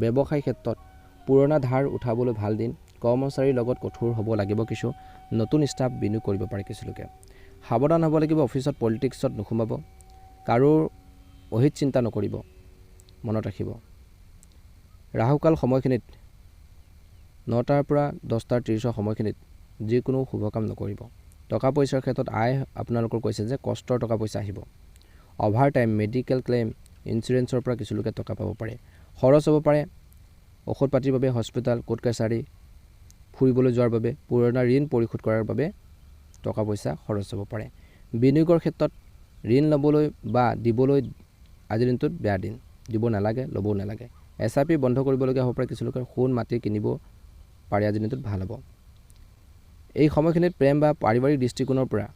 ব্যৱসায়িক ক্ষেত্ৰত পুৰণা ধাৰ উঠাবলৈ ভাল দিন। কৰ্মচাৰীৰ লগত কঠোৰ হ'ব লাগিব। কিছু নতুন ষ্টাফ বিনিয়োগ কৰিব পাৰে কিছুলোকে। সাৱধান হ'ব লাগিব। অফিচত পলিটিক্সত নোসোমাব। কাৰো অহিত চিন্তা নকৰিব, মনত ৰাখিব। ৰাহুকাল সময়খিনিত 9টাৰ পৰা 10:30 সময়খিনিত যিকোনো শুভ কাম নকৰিব। টকা পইচাৰ ক্ষেত্ৰত আয় আপোনালোকৰ কৈছে যে কষ্টৰ টকা পইচা আহিব। অভাৰ টাইম, মেডিকেল ক্লেইম, ইঞ্চুৰেঞ্চৰ পৰা কিছুলোকে টকা পাব পাৰে। খৰচ হ'ব পাৰে ঔষধ পাতিৰ বাবে, হস্পিটেল, কোৰ্ট কাছাৰী, ফুৰিবলৈ যোৱাৰ বাবে, পুৰণা ঋণ পৰিশোধ কৰাৰ বাবে টকা পইচা খৰচ হ'ব পাৰে। বিনিয়োগৰ ক্ষেত্ৰত ঋণ ল'বলৈ বা দিবলৈ আজিৰ দিনটোত বেয়া দিন। দিব নালাগে, ল'বও নালাগে। SIP বন্ধ কৰিবলগীয়া হ'ব পাৰে কিছুলোকে। সোণ মাটি কিনিব পাৰে আজিৰ দিনটোত, ভাল হ'ব। এই সময়খিনিত প্ৰেম বা পাৰিবাৰিক দৃষ্টিকোণৰ পৰা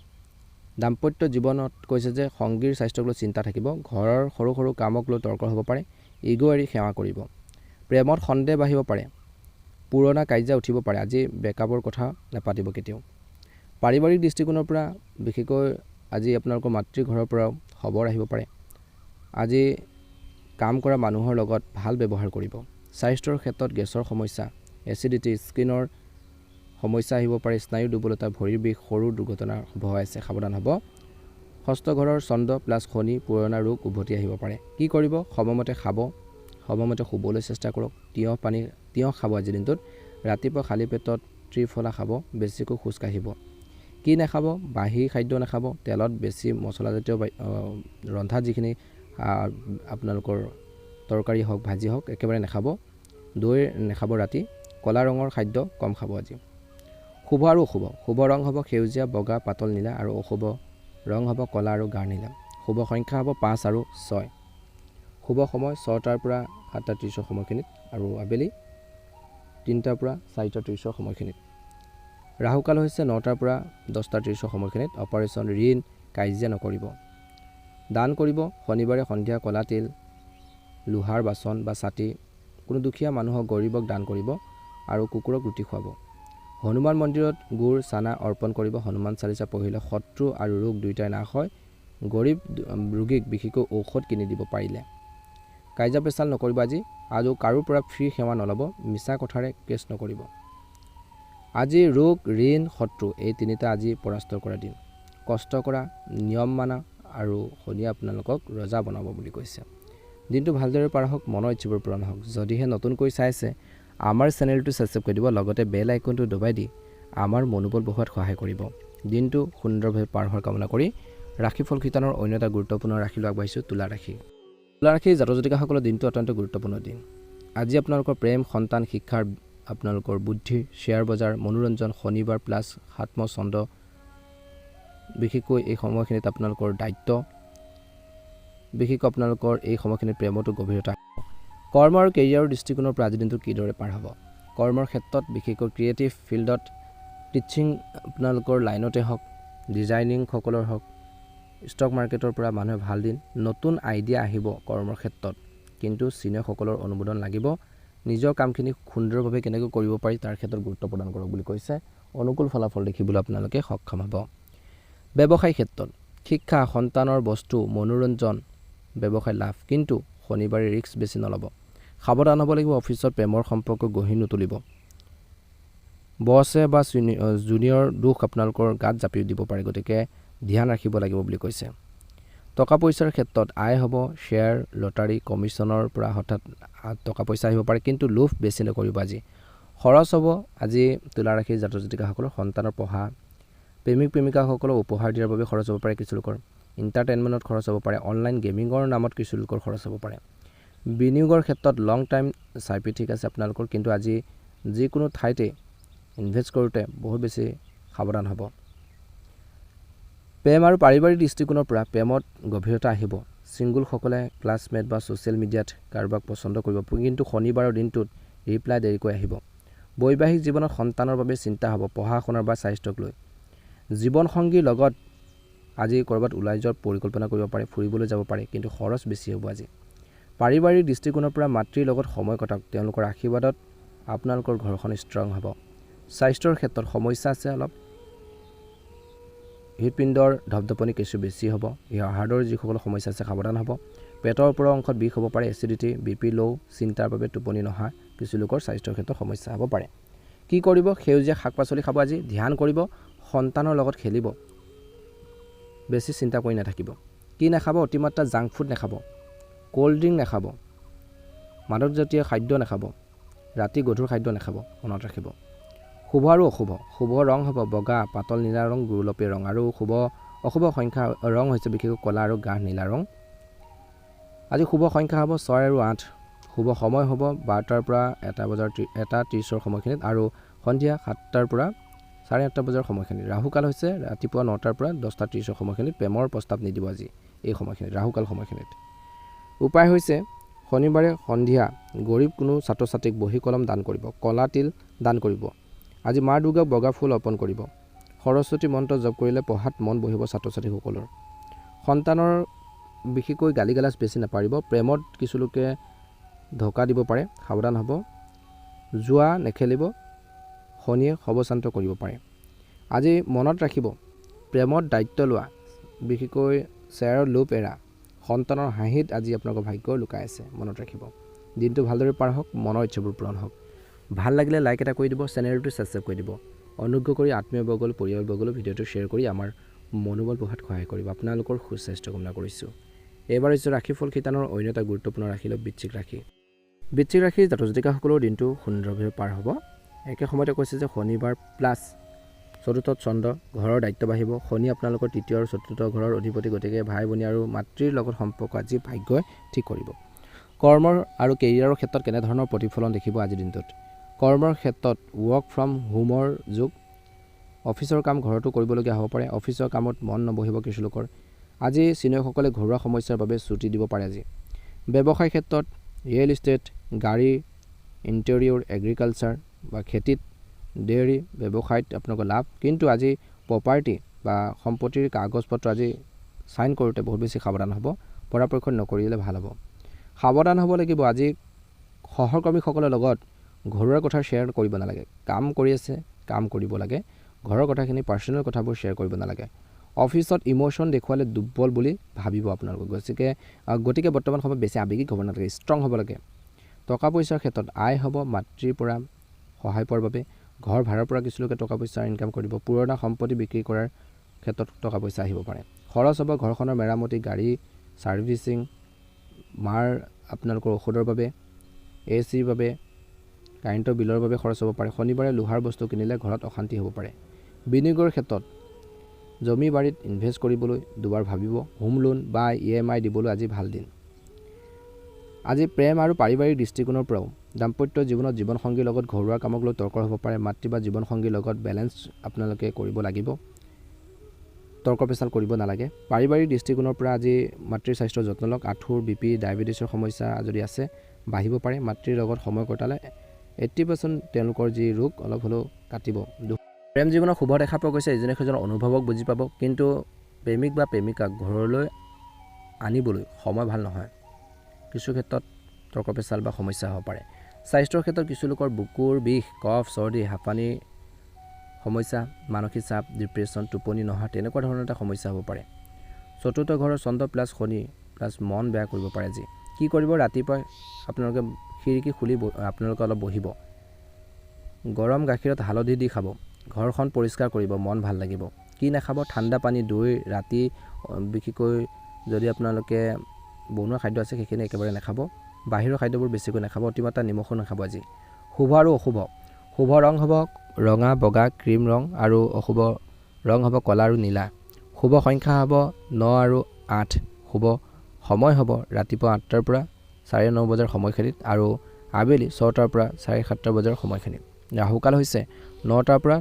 দাম্পত্য জীৱনত কৈছে যে সংগীৰ স্বাস্থ্যক লৈ চিন্তা থাকিব। ঘৰৰ সৰু সৰু কামক লৈ তৰ্ক হ'ব পাৰে। ইগ' এৰি সেৱা কৰিব। প্ৰেমত সন্দেহ বাঢ়িব পাৰে। পুৰণা কাজিয়া উঠিব পাৰে। আজি ব্ৰেকআপৰ কথা নাপাতিব কেতিয়াও। পাৰিবাৰিক দৃষ্টিকোণৰ পৰা বিশেষকৈ আজি আপোনালোকৰ মাতৃঘৰৰ পৰাও খবৰ আহিব পাৰে। আজি কাম কৰা মানুহৰ লগত ভাল ব্যৱহাৰ কৰিব। স্বাস্থ্যৰ ক্ষেত্ৰত গেছৰ সমস্যা, এচিডিটি, স্কিনৰ সমস্যা আহিব পাৰে। স্নায়ু দুৰ্বলতা, ভৰিৰ বিষ, সৰু দুৰ্ঘটনাৰ ভয় আছে, সাৱধান হ'ব। ষষ্ঠ ঘৰৰ চন্দ্ৰ প্লাছ শনি, পুৰণা ৰোগ উভতি আহিব পাৰে। কি কৰিব? সময়মতে খাব, সময়মতে শুবলৈ চেষ্টা কৰক। তিয়ঁহ খাব আজিৰ দিনটোত। ৰাতিপুৱা খালী পেটত ত্ৰিফলা খাব, বেছিকৈ খোজ কাঢ়িব। কি নাখাব? বাঁহী খাদ্য নাখাব, তেলত বেছি মছলাজাতীয় ৰন্ধা যিখিনি আপোনালোকৰ তৰকাৰী হওক ভাজি হওক একেবাৰে নাখাব। দৈ নাখাব ৰাতি। ক'লা ৰঙৰ খাদ্য কম খাব আজি। শুভ আৰু অশুভ। শুভ ৰং হ'ব সেউজীয়া, বগা, পাতল নীলা আৰু অশুভ ৰং হ'ব ক'লা আৰু গাঢ় নীলা। শুভ সংখ্যা হ'ব 5 আৰু 6। শুভ সময় 6টাৰ পৰা 7টা 30 সময়খিনিত আৰু আবেলি 3টাৰ পৰা 4টা 30 সময়খিনিত। ৰাহুকাল হৈছে 9টাৰ পৰা 10টা 30 সময়খিনিত। অপাৰেশ্যন, ঋণ, কাজিয়া নকৰিব। দান কৰিব শনিবাৰে সন্ধিয়া ক'লা তিল, লোহাৰ বাচন বা ছাতি কোনো দুখীয়া মানুহক গৰীবক দান কৰিব আৰু কুকুৰক ৰুটি খুৱাব। হনুমান মন্দিৰত গুড় চানা অৰ্পণ কৰিব। হনুমান চালিচা পঢ়িলে শত্ৰু আৰু ৰোগ দুয়োটাই নাশ হয়। গৰীব ৰোগীক বিশেষকৈ ঔষধ কিনি দিব পাৰিলে। কাজিয়া পেচাল নকৰিব আজি আৰু কাৰোৰ পৰা ফ্ৰী সেৱা নল'ব। মিছা কথাৰে কেছ নকৰিব। আজি ৰোগ, ঋণ, শত্ৰু এই তিনিটা আজি পৰাস্ত কৰা দিন। কষ্ট কৰা, নিয়ম মানা আৰু শনিয়ে আপোনালোকক ৰজা বনাব বুলি কৈছে। দিনটো ভালদৰে পাৰ হওক, মনৰ ইচ্ছাবোৰ পূৰণ হওক। যদিহে নতুনকৈ চাইছে আমাৰ চেনেলটো ছাবস্ক্ৰাইব কৰি দিব, লগতে বেল আইকনটো দবাই দি আমাৰ মনোবল বঢ়োৱাত সহায় কৰিব। দিনটো সুন্দৰভাৱে পাৰ হোৱাৰ কামনা কৰি ৰাশিফল শিতানৰ অন্য এটা গুৰুত্বপূৰ্ণ ৰাশিলৈ আগবাঢ়িছোঁ, তুলা ৰাশি। তুলা ৰাশিৰ জাতক জাতিকাসকলৰ দিনটো অত্যন্ত গুৰুত্বপূৰ্ণ দিন। আজি আপোনালোকৰ প্ৰেম, সন্তান, শিক্ষাৰ, আপোনালোকৰ বুদ্ধি, শ্বেয়াৰ বজাৰ, মনোৰঞ্জন, শনিবাৰ প্লাছ সাত্ম চন্দ্ৰ, বিশেষকৈ এই সময়খিনিত আপোনালোকৰ দায়িত্ব, বিশেষকৈ আপোনালোকৰ এই সময়খিনিত প্ৰেমতো গভীৰতা। কৰ্ম আৰু কেৰিয়াৰৰ দৃষ্টিকোণৰ পৰা আজিৰ দিনটো কিদৰে পাৰ হ'ব? কৰ্মৰ ক্ষেত্ৰত বিশেষকৈ ক্ৰিয়েটিভ ফিল্ডত, টিচিং আপোনালোকৰ লাইনতে হওক, ডিজাইনিংসকলৰ হওক, ষ্টক মাৰ্কেটৰ পৰা মানুহে ভাল দিন। নতুন আইডিয়া আহিব কৰ্মৰ ক্ষেত্ৰত, কিন্তু চিনিয়ৰসকলৰ অনুমোদন লাগিব। নিজৰ কামখিনি সুন্দৰভাৱে কেনেকৈ কৰিব পাৰি তাৰ ক্ষেত্ৰত গুৰুত্ব প্ৰদান কৰক বুলি কৈছে। অনুকূল ফলাফল দেখিবলৈ আপোনালোকে সক্ষম হ'ব। ব্যৱসায়িক ক্ষেত্ৰত শিক্ষা, সন্তানৰ বস্তু, মনোৰঞ্জন, ব্যৱসায় লাভ, কিন্তু শনিবাৰে ৰিস্ক বেছি নল'ব। সাৱধান হ'ব লাগিব। অফিচত প্ৰেমৰ সম্পৰ্ক গঢ়ি নুতুলিব। বছে বা জুনিয়ৰ দুখ আপোনালোকৰ গাত জাপি দিব পাৰে, গতিকে ধ্যান ৰাখিব লাগিব বুলি কৈছে। টকা পইচাৰ ক্ষেত্ৰত আয় হ'ব। শ্বেয়াৰ, লটাৰী, কমিশ্যনৰ পৰা হঠাৎ টকা পইচা আহিব পাৰে, কিন্তু লোভ বেছি নকৰিব আজি। খৰচ হ'ব আজি তুলা ৰাশিৰ জাতক জাতিকাসকলৰ সন্তানৰ পঢ়া, প্ৰেমিক প্ৰেমিকাসকলক উপহাৰ দিয়াৰ বাবে খৰচ হ'ব পাৰে কিছু লোকৰ। এণ্টাৰটেইনমেণ্টত খৰচ হ'ব পাৰে। অনলাইন গেমিঙৰ নামত কিছু লোকৰ খৰচ হ'ব পাৰে। বিনিয়োগৰ ক্ষেত্ৰত লং টাইম চাই পি ঠিক আছে আপোনালোকৰ, কিন্তু আজি যিকোনো ঠাইতে ইনভেষ্ট কৰোঁতে বহুত বেছি সাৱধান হ'ব। প্ৰেম আৰু পাৰিবাৰিক দৃষ্টিকোণৰ পৰা প্ৰেমত গভীৰতা আহিব। ছিংগুলসকলে ক্লাছমেট বা ছ'চিয়েল মিডিয়াত কাৰোবাক পচন্দ কৰিব, কিন্তু শনিবাৰৰ দিনটোত ৰিপ্লাই দেৰিকৈ আহিব। বৈবাহিক জীৱনত সন্তানৰ বাবে চিন্তা হ'ব, পঢ়া শুনাৰ বা স্বাস্থ্যক লৈ। জীৱনসংগীৰ লগত আজি ক'ৰবাত ওলাই যোৱাৰ পৰিকল্পনা কৰিব পাৰে, ফুৰিবলৈ যাব পাৰে, কিন্তু খৰচ বেছি হ'ব আজি। পাৰিবাৰিক দৃষ্টিকোণৰ পৰা মাতৃৰ লগত সময় কটাওক, তেওঁলোকৰ আশীৰ্বাদত আপোনালোকৰ ঘৰখন ষ্ট্ৰং হ'ব। স্বাস্থ্যৰ ক্ষেত্ৰত সমস্যা আছে অলপ। হৃদপিণ্ডৰ ধপধপনি কিছু বেছি হ'ব। হাৰ্টৰ যিসকল সমস্যা আছে সাৱধান হ'ব। পেটৰ ওপৰৰ অংশত বিষ হ'ব পাৰে, এচিডিটি, BP ল', চিন্তাৰ বাবে টোপনি নহা কিছু লোকৰ স্বাস্থ্যৰ ক্ষেত্ৰত সমস্যা হ'ব পাৰে। কি কৰিব? সেউজীয়া শাক পাচলি খাব আজি। ধ্যান কৰিব, সন্তানৰ লগত খেলিব, বেছি চিন্তা কৰি নাথাকিব। কি নাখাব? অতিমাত্ৰা জাংক ফুড নাখাব, ক'ল্ড ড্ৰিংক নাখাব, মাদকজাতীয় খাদ্য নাখাব, ৰাতি গধুৰ খাদ্য নাখাব, মনত ৰাখিব। শুভ আৰু অশুভ। শুভ ৰং হ'ব বগা, পাতল নীলা ৰং, গুলপীয়া ৰং আৰু অশুভ সংখ্যা ৰং হৈছে বিশেষকৈ ক'লা আৰু গাঢ় নীলা ৰং। আজি শুভ সংখ্যা হ'ব 6 আৰু 8। শুভ সময় হ'ব 12টাৰ পৰা 1 30 সময়খিনিত আৰু সন্ধিয়া 7টাৰ পৰা 8:30 বজাৰ সময়খিনিত। ৰাহুকাল হৈছে ৰাতিপুৱা 9টাৰ পৰা 10টা 30 সময়খিনিত। প্ৰেমৰ প্ৰস্তাৱ নিদিব আজি এই সময়খিনিত, ৰাহুকাল সময়খিনিত। উপায় হৈছে শনিবাৰে সন্ধিয়া গৰীব কোনো ছাত্ৰ ছাত্ৰীক বহী কলম দান কৰিব, ক'লা তিল দান কৰিব। আজি মা দুৰ্গাক বগা ফুল অৰ্পণ কৰিব। সৰস্বতী মন্ত্ৰ জপ কৰিলে পঢ়াত মন বহিব ছাত্ৰ ছাত্ৰীসকলৰ। সন্তানৰ বিশেষকৈ গালি গালাজ বেছি নাপাৰিব। প্ৰেমত কিছু লোকে ধোকা দিব পাৰে, সাৱধান হ'ব। জুৱা নেখেলিব, শনিয়ে সৰ্বশান্ত কৰিব পাৰে। আজি মনত ৰাখিব, প্ৰেমত দায়িত্ব লোৱা, বিশেষকৈ শ্বেয়াৰৰ লোভ এৰা। সন্তানৰ হাঁহিত আজি আপোনালোকৰ ভাগ্য লুকাই আছে, মনত ৰাখিব। দিনটো ভালদৰে পাৰ হওক, মনৰ ইচ্ছাবোৰ পূৰণ হওক। ভাল লাগিলে লাইক এটা কৰি দিব, চেনেলটো ছাবস্ক্ৰাইব কৰি দিব। অনুগ্ৰহ কৰি আত্মীয়বৰ্গল, পৰিয়ালবৰ্গলৈ ভিডিঅ'টো শ্বেয়াৰ কৰি আমাৰ মনোবল বঢ়াত সহায় কৰিব। আপোনালোকৰ সুস্বাস্থ্য কামনা কৰিছোঁ। এইবাৰ হৈছে ৰাশিফল শিতানৰ অন্য এটা গুৰুত্বপূৰ্ণ ৰাশি, বৃশ্চিক ৰাশি। বৃশ্চিক ৰাশিৰ জাতক জাতিকাসকলৰ দিনটো সুন্দৰভাৱে পাৰ হ'ব। একে সময়তে কৈছে যে শনিবাৰ প্লাছ চতুৰ্থত চন্দ্ৰ, ঘৰৰ দায়িত্ব বাঢ়িব। শনি আপোনালোকৰ তৃতীয় আৰু চতুৰ্থ ঘৰৰ অধিপতি, গতিকে ভাই ভনী আৰু মাতৃৰ লগত সম্পৰ্ক আজি ভাগ্যই ঠিক কৰিব। কৰ্মৰ আৰু কেৰিয়াৰৰ ক্ষেত্ৰত কেনেধৰণৰ প্ৰতিফলন দেখিব আজিৰ দিনটোত। কৰ্মৰ ক্ষেত্ৰত ৱৰ্ক ফ্ৰম হোমৰ যোগ, অফিচৰ কাম ঘৰতো কৰিবলগীয়া হ'ব পাৰে। অফিচৰ কামত মন নবহিব কিছু লোকৰ। আজি চিনিয়ৰসকলে ঘৰুৱা সমস্যাৰ বাবে ছুটি দিব পাৰে আজি। ব্যৱসায় ক্ষেত্ৰত ৰিয়েল ইষ্টেট, গাড়ী, ইণ্টেৰিয়ৰ, এগ্ৰিকালচাৰ বা খেতিত, ডেইৰী ব্যৱসায়ত আপোনালোকৰ লাভ। কিন্তু আজি প্ৰপাৰ্টি বা সম্পত্তিৰ কাগজ পত্ৰ আজি চাইন কৰোঁতে বহুত বেছি সাৱধান হ'ব, পৰাপক্ষত নকৰিলে ভাল হ'ব। সাৱধান হ'ব লাগিব আজি সহকৰ্মীসকলৰ লগত ঘৰুৱা কথা শ্বেয়াৰ কৰিব নালাগে। কাম কৰি আছে, কাম কৰিব লাগে। ঘৰৰ কথাখিনি পাৰ্চনেল কথাবোৰ শ্বেয়াৰ কৰিব নালাগে। অফিচত ইম'শ্যন দেখুৱালে দুৰ্বল বুলি ভাবিব আপোনালোকক, গতিকে বৰ্তমান সময়ত বেছি আৱেগিক হ'ব নালাগে, ষ্ট্ৰং হ'ব লাগে। টকা পইচাৰ ক্ষেত্ৰত আয় হ'ব মাতৃৰ পৰা সহায় পোৱাৰ বাবে। ঘৰ ভাড়াৰ পৰা কিছু লোকে টকা পইচা ইনকাম কৰিব। পুৰণা সম্পত্তি বিক্ৰী কৰাৰ ক্ষেত্ৰত টকা পইচা আহিব পাৰে। খৰচ হ'ব ঘৰখনৰ মেৰামতি, গাড়ী ছাৰ্ভিচিং, মাৰ আপোনালোকৰ ঔষধৰ বাবে, এচিৰ বাবে, কাৰেণ্টৰ বিলৰ বাবে খৰচ হ'ব পাৰে। শনিবাৰে লোহাৰ বস্তু কিনিলে ঘৰত অশান্তি হ'ব পাৰে। বিনিয়োগৰ ক্ষেত্ৰত জমি বাৰীত ইনভেষ্ট কৰিবলৈ দুবাৰ ভাবিব। হোম লোন বা EMI দিবলৈ আজি ভাল দিন। আজি প্ৰেম আৰু পাৰিবাৰিক দৃষ্টিকোণৰ পৰাও দাম্পত্য জীৱনত জীৱনসংগীৰ লগত ঘৰুৱা কামক লৈ তৰ্ক হ'ব পাৰে। মাতৃ বা জীৱনসংগীৰ লগত বেলেঞ্চ আপোনালোকে কৰিব লাগিব, তৰ্ক পেচাল কৰিব নালাগে। পাৰিবাৰিক দৃষ্টিকোণৰ পৰা আজি মাতৃৰ স্বাস্থ্যৰ যত্ন লওক। আঁঠুৰ BP, ডায়েবেটিছৰ সমস্যা যদি আছে বাঢ়িব পাৰে। মাতৃৰ লগত সময় কটালে 80% তেওঁলোকৰ যি ৰোগ অলপ হ'লেও কাটিব। প্ৰেম জীৱনৰ শুভ দেখা পোৱা গৈছে। ইজনে সিজনৰ অনুভৱক বুজি পাব, কিন্তু প্ৰেমিক বা প্ৰেমিকাক ঘৰলৈ আনিবলৈ সময় ভাল নহয়। কিছু ক্ষেত্ৰত তৰ্ক পেচাল বা সমস্যা হ'ব পাৰে। স্বাস্থ্যৰ ক্ষেত্ৰত কিছু লোকৰ বুকুৰ বিষ, কফ, চৰ্দি, হাঁপানি সমস্যা, মানসিক চাপ, ডিপ্ৰেশ্যন, টোপনি নহা তেনেকুৱা ধৰণৰ এটা সমস্যা হ'ব পাৰে। চতুৰ্থ ঘৰৰ চন্দ্ৰ প্লাছ শনি প্লাছ মন বেয়া কৰিব পাৰে আজি। কি কৰিব, ৰাতিপুৱা আপোনালোকে খিৰিকী খুলি আপোনালোকে অলপ বহিব। গৰম গাখীৰত হালধি দি খাব। ঘৰখন পৰিষ্কাৰ কৰিব, মন ভাল লাগিব। কি নাখাব, ঠাণ্ডা পানী, দৈ, ৰাতি বিশেষকৈ যদি আপোনালোকে বনোৱা খাদ্য আছে সেইখিনি একেবাৰে নাখাব। বাহিৰৰ খাদ্যবোৰ বেছিকৈ নাখাব। অতিমাত্ৰা নিমখো নাখাব আজি। শুভ আৰু অশুভ। শুভ ৰং হ'ব ৰঙা, বগা, ক্ৰীম ৰং আৰু অশুভ ৰং হ'ব ক'লা আৰু নীলা। শুভ সংখ্যা হ'ব 9 আৰু 8। শুভ সময় হ'ব ৰাতিপুৱা 8টাৰ পৰা 9:30 বজাৰ সময়খিনিত আৰু আবেলি 6টাৰ পৰা 7:30 বজাৰ সময়খিনিত। ৰাহুকাল হৈছে 9টাৰ পৰা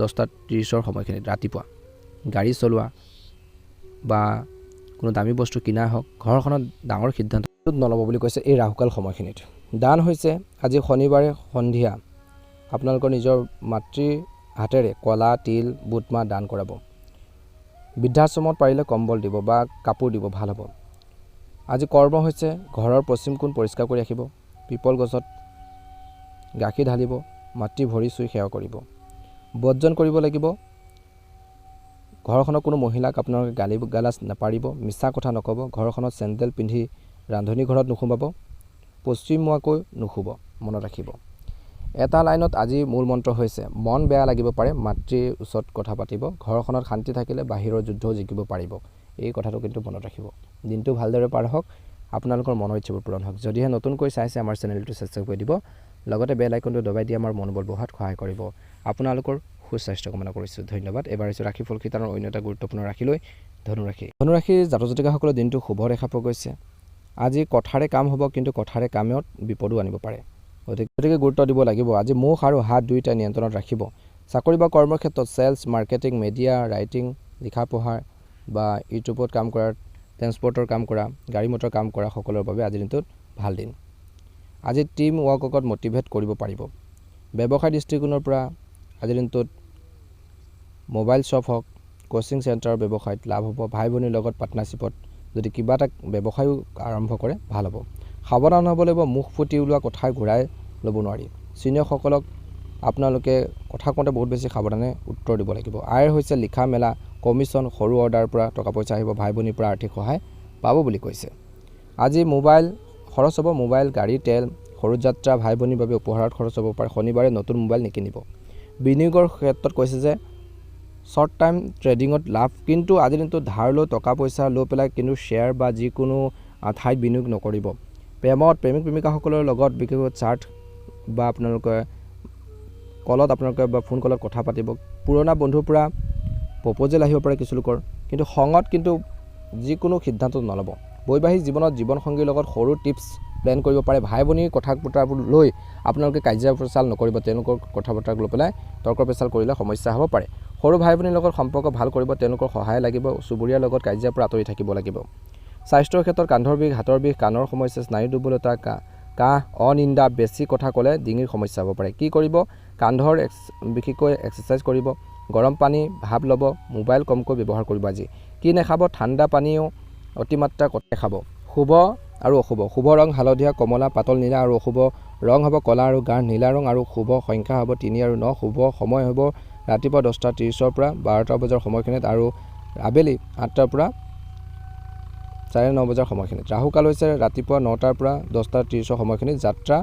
10:30 সময়খিনিত ৰাতিপুৱা। গাড়ী চলোৱা বা কোনো দামী বস্তু কিনা হওক, ঘৰখনত ডাঙৰ সিদ্ধান্ত নল'ব বুলি কৈছে এই ৰাহুকাল সময়খিনিত। দান হৈছে আজি শনিবাৰে সন্ধিয়া আপোনালোকৰ নিজৰ মাতৃৰ হাতেৰে কলা, তিল, বুট মাহ দান কৰাব। বৃদ্ধাশ্ৰমত পাৰিলে কম্বল দিব বা কাপোৰ দিব, ভাল হ'ব। আজি কৰ্ম হৈছে ঘৰৰ পশ্চিম কোণ পৰিষ্কাৰ কৰি ৰাখিব। পিপল গছত গাখীৰ ঢালিব, মাতৃ ভৰি চুই সেৱা কৰিব। বৰ্জন কৰিব লাগিব ঘৰখনৰ কোনো মহিলাক আপোনালোকে গালাজ নাপাৰিব, মিছা কথা নক'ব। ঘৰখনত চেণ্ডেল পিন্ধি ৰান্ধনি ঘৰত নুসুমাব, পশ্চিমমুৱাকৈ নুশুব, মনত ৰাখিব। এটা লাইনত আজি মূল মন্ত্ৰ হৈছে মন বেয়া লাগিব পাৰে, মাতৃৰ ওচৰত কথা পাতিব। ঘৰখনত শান্তি থাকিলে বাহিৰৰ যুদ্ধও জিকিব পাৰিব। এই কথাটো কিন্তু মনত ৰাখিব। দিনটো ভালদৰে পাৰ হওক, আপোনালোকৰ মনৰ ইচ্ছাবোৰ পূৰণ হওক। যদিহে নতুনকৈ চাইছে আমাৰ চেনেলটো ছাবস্ক্ৰাইব কৰি দিব, লগতে বেল আইকনটো দবাই দি আমাৰ মনোবল বঢ়োৱাত সহায় কৰিব। আপোনালোকৰ সুস্বাস্থ্য কামনা কৰিছোঁ। ধন্যবাদ। এবাৰ হৈছে ৰাশি ফল শিতানৰ অন্য এটা গুৰুত্বপূৰ্ণ ৰাশি লৈ ধনুৰাশি। ধনুৰাশিৰ জাতক জাতিকাসকলৰ দিনটো শুভ দেখা পোৱা গৈছে। আজি কথাৰে কাম হ'ব, কিন্তু কথাৰে কামত বিপদো আনিব পাৰে, গতিকে গুৰুত্ব দিব লাগিব। আজি মুখ আৰু হাত দুয়োটা নিয়ন্ত্ৰণত ৰাখিব। চাকৰি বা কৰ্মৰ ক্ষেত্ৰত চেলছ, মাৰ্কেটিং, মিডিয়া, ৰাইটিং, লিখা পঢ়া বা ইউটিউবত কাম কৰা, ট্ৰেন্সপৰ্টৰ কাম কৰা, গাড়ী মটৰ কাম কৰা সকলৰ বাবে আজিৰ দিনটোত ভাল দিন। আজি টিম ৱৰ্কত মটিভেট কৰিব পাৰিব। ব্যৱসায় দৃষ্টিকোণৰ পৰা আজিৰ দিনটোত মোবাইল শ্বপ হওক, কোচিং চেণ্টাৰৰ ব্যৱসায়ত লাভ হ'ব। ভাই ভনীৰ লগত পাৰ্টনাৰশ্বিপত যদি কিবা এটা ব্যৱসায়ো আৰম্ভ কৰে ভাল হ'ব। সাৱধান হ'ব লাগিব, মুখ ফুটি ওলোৱা কথা ঘূৰাই ল'ব নোৱাৰি। ছিনিয়ৰসকলক আপোনালোকে কথা কওঁতে বহুত বেছি সাৱধানে উত্তৰ দিব লাগিব। আয় হৈছে লিখা মেলা, কমিশ্যন, সৰু অৰ্ডাৰৰ পৰা টকা পইচা আহিব। ভাই ভনীৰ পৰা আৰ্থিক সহায় পাব বুলি কৈছে। আজি মোবাইল খৰচ হ'ব, মোবাইল, গাড়ী, তেল, সৰু যাত্ৰা, ভাই ভনীৰ বাবে উপহাৰত খৰচ হ'ব পাৰে। শনিবাৰে নতুন মোবাইল নিকিনিব। বিনিয়োগৰ ক্ষেত্ৰত কৈছে যে শ্বৰ্ট টাইম ট্ৰেডিঙত লাভ, কিন্তু আজিৰ দিনটো ধাৰ লৈ টকা পইচা লৈ পেলাই কিন্তু শ্বেয়াৰ বা যিকোনো ঠাইত বিনিয়োগ নকৰিব। প্ৰেমত প্ৰেমিক প্ৰেমিকাসকলৰ লগত বিশেষকৈ চাৰ্ট বা আপোনালোকে কলত আপোনালোকে বা ফোন কলত কথা পাতিব। পুৰণা বন্ধুৰ পৰা প্ৰপ'জেল আহিব পাৰে কিছু লোকৰ। কিন্তু খঙত কিন্তু যিকোনো সিদ্ধান্ত নল'ব। বৈবাহিক জীৱনত জীৱনসংগীৰ লগত সৰু টিপছ প্লেন কৰিব পাৰে। ভাই ভনীৰ কথা বতৰাবোৰ লৈ আপোনালোকে কাজিয়া পেচাল নকৰিব। তেওঁলোকৰ কথা বতৰাক লৈ পেলাই তৰ্ক পেচাল কৰিলে সমস্যা হ'ব পাৰে। সৰু ভাই ভনীৰ লগত সম্পৰ্ক ভাল কৰিব। তেওঁলোকৰ সহায় লাগিব। চুবুৰীয়াৰ লগত কাজিয়াৰ পৰা আঁতৰি থাকিব লাগিব। স্বাস্থ্যৰ ক্ষেত্ৰত কান্ধৰ বিষ, হাতৰ বিষ, কাণৰ সমস্যা, স্নায়ু দুৰ্বলতা, কাহ, অনিন্দা, বেছি কথা ক'লে ডিঙিৰ সমস্যা হ'ব পাৰে। কি কৰিব? কান্ধৰ বিশেষকৈ এক্সাৰচাইজ কৰিব। গৰম পানী ভাপ ল'ব। মোবাইল কমকৈ ব্যৱহাৰ কৰিব। আজি কি নাখাব? ঠাণ্ডা পানীও অতিমাত্ৰা কটাই খাব। শুভ আৰু অশুভ। শুভ ৰং হালধীয়া, কমলা, পাতল নীলা আৰু অশুভ ৰং হ'ব ক'লা আৰু গাঢ় নীলা ৰং আৰু শুভ সংখ্যা হ'ব 3 আৰু 9। শুভ সময় হ'ব ৰাতিপুৱা 10:30 পৰা 12 বজাৰ সময়খিনিত আৰু আবেলি 8টাৰ পৰা 9:30 বজাৰ সময়খিনিত। ৰাহুকাল হৈছে ৰাতিপুৱা 9টাৰ পৰা 10:30 সময়খিনিত। যাত্ৰা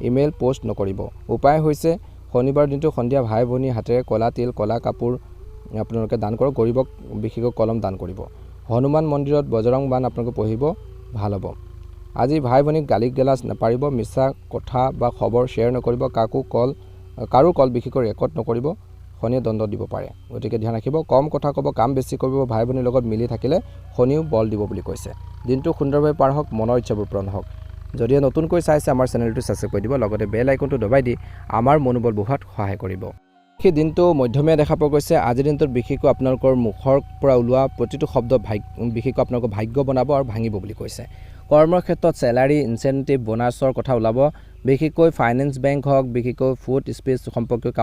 ইমেইল পোষ্ট নকৰিব। উপায় হৈছে শনিবাৰ দিনটো সন্ধিয়া ভাই ভনীৰ হাতেৰে ক'লা তিল, ক'লা কাপোৰ আপোনালোকে দান কৰক। গৰীবক বিশেষকৈ কলম দান কৰিব। হনুমান মন্দিৰত বজৰং বাণ আপোনালোকে পঢ়িব, ভাল হ'ব। আজি ভাই ভনীক গালি গালাজ নাপাৰিব। মিছা কথা বা খবৰ শ্বেয়াৰ নকৰিব। কাৰো কল বিশেষকৈ ৰেকৰ্ড নকৰিব। শনিয়ে দণ্ড দিব পাৰে, গতিকে ধ্যান ৰাখিব। কম কথা ক'ব, কাম বেছি কৰিব। ভাই ভনীৰ লগত মিলি থাকিলে শনিও বল দিব বুলি কৈছে। দিনটো সুন্দৰভাৱে পাৰ হওক, মনৰ ইচ্ছাবোৰ পূৰণ হওক। যদিহে নতুনকৈ চাইছে আমাৰ চেনেলটো ছাবস্ক্ৰাইব কৰি দিব, লগতে বেল আইকনটো দবাই দি আমাৰ মনোবল বঢ়োৱাত সহায় কৰিব। সেই দিনটো মধ্যমীয়া দেখা পোৱা গৈছে। আজিৰ দিনটোত বিশেষকৈ আপোনালোকৰ মুখৰ পৰা ওলোৱা প্ৰতিটো শব্দ বিশেষকৈ আপোনালোকৰ ভাগ্য বনাব আৰু ভাঙিব বুলি কৈছে। কৰ্মৰ ক্ষেত্ৰত চেলাৰী, ইনচেণ্টিভ, বোনাছৰ কথা ওলাব। বিশেষকৈ ফাইনেন্স বেংক হওক, বিশেষকৈ ফুড স্পেচ সম্পৰ্কীয়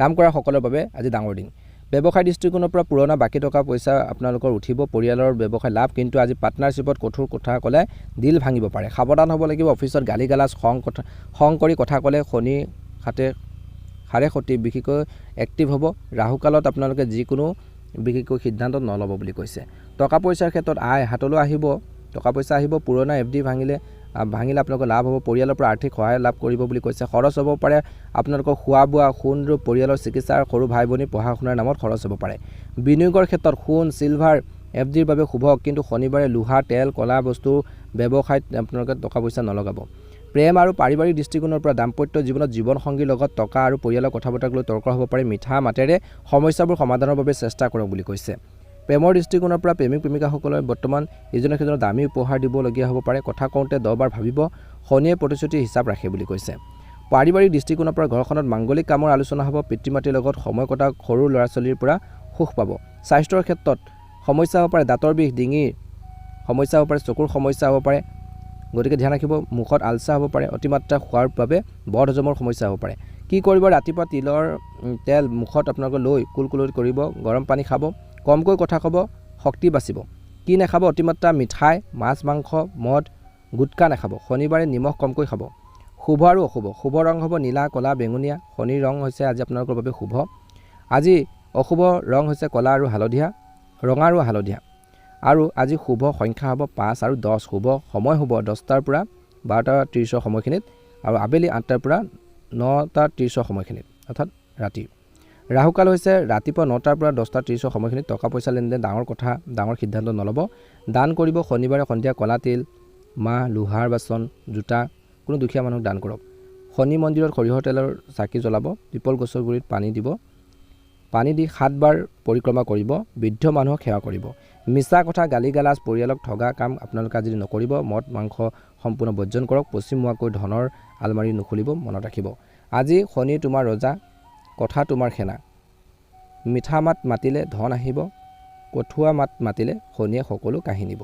কাম কৰা সকলৰ বাবে আজি ডাঙৰ দিন। ব্যৱসায় দৃষ্টিকোণৰ পৰা পুৰণা বাকী টকা পইচা আপোনালোকৰ উঠিব। পৰিয়ালৰ ব্যৱসায় লাভ। কিন্তু আজি পাৰ্টনাৰশ্বিপত কঠোৰ কথা ক'লে দিল ভাঙিব পাৰে। সাৱধান হ'ব লাগিব। অফিচত গালি গালাজ, খং কৰি কথা ক'লে শনি সাৰে সতি বিশেষকৈ এক্টিভ হ'ব। ৰাহুকালত আপোনালোকে যিকোনো বিশেষকৈ সিদ্ধান্ত নল'ব বুলি কৈছে। টকা পইচাৰ ক্ষেত্ৰত হাতলৈ আহিব। টকা পইচা আহিব। পুৰণা FD ভাঙিলে আপোনালোকৰ লাভ হ'ব। পৰিয়ালৰ পৰা আৰ্থিক সহায় লাভ কৰিব বুলি কৈছে। খৰচ হ'ব পাৰে আপোনালোকৰ খোৱা বোৱা, সোণ ৰূপ, পৰিয়ালৰ চিকিৎসা আৰু সৰু ভাই ভনী পঢ়া শুনাৰ নামত খৰচ হ'ব পাৰে। বিনিয়োগৰ ক্ষেত্ৰত সোণ, চিলভাৰ, FDৰ বাবে শুভ। কিন্তু শনিবাৰে লোহা, তেল, ক'লা বস্তু ব্যৱসায়ত আপোনালোকে টকা পইচা নলগাব। প্ৰেম আৰু পাৰিবাৰিক দৃষ্টিকোণৰ পৰা দাম্পত্য জীৱনত জীৱনসংগীৰ লগত টকা আৰু পৰিয়ালৰ কথা বতৰাক লৈ তৰ্ক হ'ব পাৰে। মিঠা মাতেৰে সমস্যাবোৰ সমাধানৰ বাবে চেষ্টা কৰক বুলি কৈছে। প্ৰেমৰ দৃষ্টিকোণৰ পৰা প্ৰেমিক প্ৰেমিকাসকলে বৰ্তমান ইজনে সিজনক দামী উপহাৰ দিবলগীয়া হ'ব পাৰে। কথা কওঁতে 10 বাৰ ভাবিব। শনিয়ে প্ৰতিশ্ৰুতি হিচাপ ৰাখে বুলি কৈছে। পাৰিবাৰিক দৃষ্টিকোণৰ পৰা ঘৰখনত মাংগলিক কামৰ আলোচনা হ'ব। পিতৃ মাতৃৰ লগত সময় কটাওক। সৰু ল'ৰা ছোৱালীৰ পৰা সুখ পাব। স্বাস্থ্যৰ ক্ষেত্ৰত সমস্যা হ'ব পাৰে। দাঁতৰ বিষ, ডিঙিৰ সমস্যা হ'ব পাৰে, চকুৰ সমস্যা হ'ব পাৰে, গতিকে ধ্যান ৰাখিব। মুখত আলচা হ'ব পাৰে। অতিমাত্ৰা খোৱাৰ বাবে বদ হজমৰ সমস্যা হ'ব পাৰে। কি কৰিব? ৰাতিপুৱা তিলৰ তেল মুখত আপোনালোকে লৈ কুলকুলতি কৰিব। গৰম পানী খাব। কমকৈ কথা ক'ব। শক্তি বাচিব। কি নাখাব? অতিমাত্ৰা মিঠাই, মাছ মাংস, মদ, গুটকা নাখাব। শনিবাৰে নিমখ কমকৈ খাব। শুভ আৰু অশুভ। শুভ ৰং হ'ব নীলা, ক'লা, বেঙুনীয়া। শনিৰ ৰং হৈছে আজি আপোনালোকৰ বাবে শুভ। আজি অশুভ ৰং হৈছে ক'লা আৰু হালধীয়া, ৰঙা আৰু হালধীয়া। আৰু আজি শুভ সংখ্যা হ'ব 5 আৰু 10। শুভ সময় হ'ব 10টাৰ পৰা 12:30 সময়খিনিত আৰু আবেলি 8টাৰ পৰা 9:30 সময়খিনিত, অৰ্থাৎ ৰাতি। ৰাহুকাল হৈছে ৰাতিপুৱা 9টাৰ পৰা 10:30 সময়খিনিত। টকা পইচা লেনদেন, ডাঙৰ সিদ্ধান্ত নল'ব। দান কৰিব। শনিবাৰে সন্ধিয়া ক'লা তিল, মাহ, লোহাৰ বাচন, জোতা কোনো দুখীয়া মানুহক দান কৰক। শনি মন্দিৰত সৰিয়হৰ তেলৰ চাকি জ্বলাব। পিপল গছৰ গুৰিত পানী দি 7 বাৰ পৰিক্ৰমা কৰিব। বৃদ্ধ মানুহক সেৱা কৰিব। মিছা কথা, গালি গালাজ, পৰিয়ালক ঠগা কাম আপোনালোকে আজি নকৰিব। মদ মাংস সম্পূৰ্ণ বৰ্জন কৰক। পশ্চিমমুৱাকৈ ধনৰ আলমাৰি নুখুলিব, মনত ৰাখিব। আজি শনি তোমাৰ ৰজা, কথা তোমাৰ সেনা। মিঠা মাত মাতিলে ধন আহিব। কঠুৱা মাত মাতিলে শনিয়ে সকলো কাঢ়ি নিব।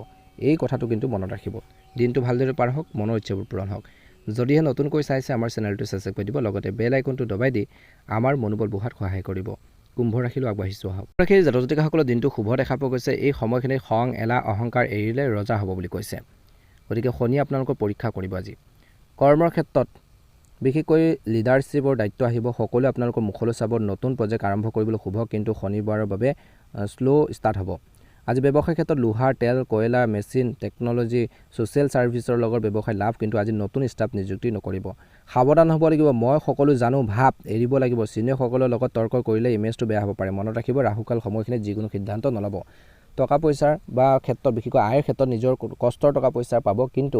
এই কথাটো কিন্তু মনত ৰাখিব। দিনটো ভালদৰে পাৰ হওক, মনৰ ইচ্ছাবোৰ পূৰণ হওক। যদিহে নতুনকৈ চাইছে আমাৰ চেনেলটো ছাবস্ক্ৰাইব কৰি দিব, লগতে বেল আইকনটো দবাই দি আমাৰ মনোবল বঢ়োৱাত সহায় কৰিব। কুম্ভ ৰাশিলৈ আগবাঢ়িছোঁ আহক। ৰাশিৰ জাতক জাতিকাসকলৰ দিনটো শুভ দেখা পোৱা গৈছে। এই সময়খিনিত খং, এলাহ, অহংকাৰ এৰিলে ৰজা হ'ব বুলি কৈছে। গতিকে শনিয়ে আপোনালোকৰ পৰীক্ষা কৰিব আজি। কৰ্মৰ ক্ষেত্ৰত বিশেষকৈ লিডাৰশ্বিপৰ দায়িত্ব আহিব। সকলোৱে আপোনালোকৰ মুখলৈ চাব। নতুন প্ৰজেক্ট আৰম্ভ কৰিবলৈ শুভ, কিন্তু শনিবাৰৰ বাবে শ্ল' ষ্টাৰ্ট হ'ব। আজি ব্যৱসায় ক্ষেত্ৰত লোহাৰ, তেল, কয়লা, মেচিন, টেকন'লজি, ছ'চিয়েল ছাৰ্ভিচৰ লগত ব্যৱসায় লাভ, কিন্তু আজি নতুন ষ্টাফ নিযুক্তি নকৰিব। সাৱধান হ'ব লাগিব। মই সকলো জানো ভাৱ এৰিব লাগিব। চিনিয়ৰসকলৰ লগত তৰ্ক কৰিলে ইমেজটো বেয়া হ'ব পাৰে, মনত ৰাখিব। ৰাহুকাল সময়খিনিত যিকোনো সিদ্ধান্ত নল'ব। টকা পইচাৰ বা ক্ষেত্ৰত বিশেষকৈ আয়ৰ ক্ষেত্ৰত নিজৰ কষ্টৰ টকা পইচা পাব, কিন্তু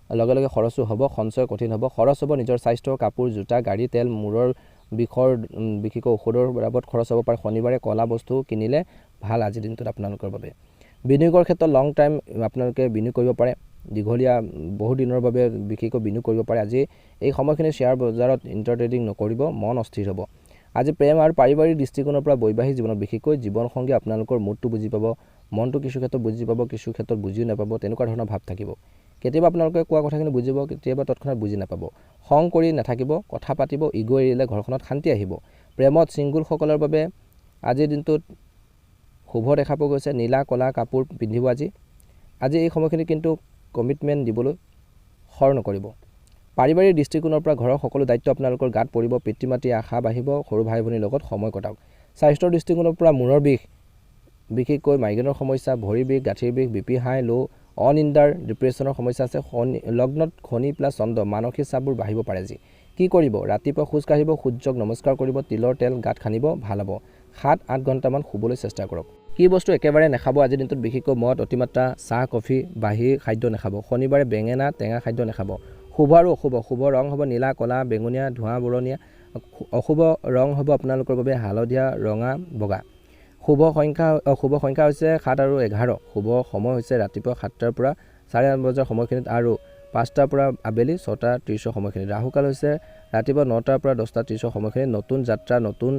লগে লগে খৰচো হ'ব, সঞ্চয় কঠিন হ'ব। খৰচ হ'ব নিজৰ স্বাস্থ্য, কাপোৰ, জোতা, গাড়ী, তেল, মূৰৰ বিষৰ বিশেষকৈ ঔষধৰ বাবদ খৰচ হ'ব পাৰে। শনিবাৰে ক'লা বস্তু কিনিলে ভাল আজিৰ দিনটোত আপোনালোকৰ বাবে। বিনিয়োগৰ ক্ষেত্ৰত লং টাইম আপোনালোকে বিনিয়োগ কৰিব পাৰে, দীঘলীয়া বহু দিনৰ বাবে বিশেষকৈ বিনিয়োগ কৰিব পাৰে। আজি এই সময়খিনি শ্বেয়াৰ বজাৰত ইণ্টাৰট্ৰেডিং নকৰিব, মন অস্থিৰ হ'ব। আজি প্ৰেম আৰু পাৰিবাৰিক দৃষ্টিকোণৰ পৰা বৈবাহিক জীৱনত বিশেষকৈ জীৱনসংগী আপোনালোকৰ মুডটো বুজি পাব, মনটো কিছু ক্ষেত্ৰত বুজি পাব, কিছু ক্ষেত্ৰত বুজিও নাপাব, তেনেকুৱা ধৰণৰ ভাৱ থাকিব। কেতিয়াবা আপোনালোকে কোৱা কথাখিনি বুজিব, কেতিয়াবা তৎক্ষণাত বুজি নাপাব। খং কৰি নাথাকিব, কথা পাতিব, ইগ' এৰিলে ঘৰখনত শান্তি আহিব। প্ৰেমত ছিংগুলসকলৰ বাবে আজিৰ দিনটোত শুভ দেখা পোৱা গৈছে। নীলা ক'লা কাপোৰ পিন্ধিব আজি এই সময়খিনি কিন্তু কমিটমেণ্ট দিবলৈ খৰ নকৰিব। পাৰিবাৰিক দৃষ্টিকোণৰ পৰা ঘৰৰ সকলো দায়িত্ব আপোনালোকৰ গাত পৰিব, পিতৃ মাতৃৰ আশা বাঢ়িব, সৰু ভাই ভনীৰ লগত সময় কটাওক। স্বাস্থ্যৰ দৃষ্টিকোণৰ পৰা মূৰৰ বিষ, বিশেষকৈ মাইগ্ৰেনৰ সমস্যা, ভৰিৰ বিষ, গাঁঠিৰ বিষ, BP হাই ল', অনিন্দাৰ ডিপ্ৰেশ্যনৰ সমস্যা আছে। লগ্নত শনি প্লাছ চন্দ্ৰ, মানসিক চাপবোৰ বাঢ়িব পাৰে। আজি কি কৰিব? ৰাতিপুৱা খোজ কাঢ়িব, সূৰ্যক নমস্কাৰ কৰিব, তিলৰ তেল গাত সানিব, ভাল হ'ব। 7-8 ঘণ্টামান শুবলৈ চেষ্টা কৰক। কি বস্তু একেবাৰে নাখাব আজিৰ দিনটোত? বিশেষকৈ মদ, অতিমাত্ৰা, চাহ, কফি, বাহিৰ খাদ্য নাখাব। শনিবাৰে বেঙেনা, টেঙা খাদ্য নাখাব। শুভ আৰু অশুভ, শুভ ৰং হ'ব নীলা, ক'লা, বেঙুনীয়া, ধোঁৱা বৰণীয়া। অশুভ ৰং হ'ব আপোনালোকৰ বাবে হালধীয়া, ৰঙা, বগা। শুভ সংখ্যা হৈছে 7 আৰু 11। শুভ সময় হৈছে ৰাতিপুৱা 7টাৰ পৰা 8:30 বজাৰ সময়খিনিত আৰু 5টাৰ পৰা আবেলি 6:30 সময়খিনিত। ৰাহুকাল হৈছে ৰাতিপুৱা 9টাৰ পৰা 10:30 সময়খিনিত। নতুন যাত্ৰা, নতুন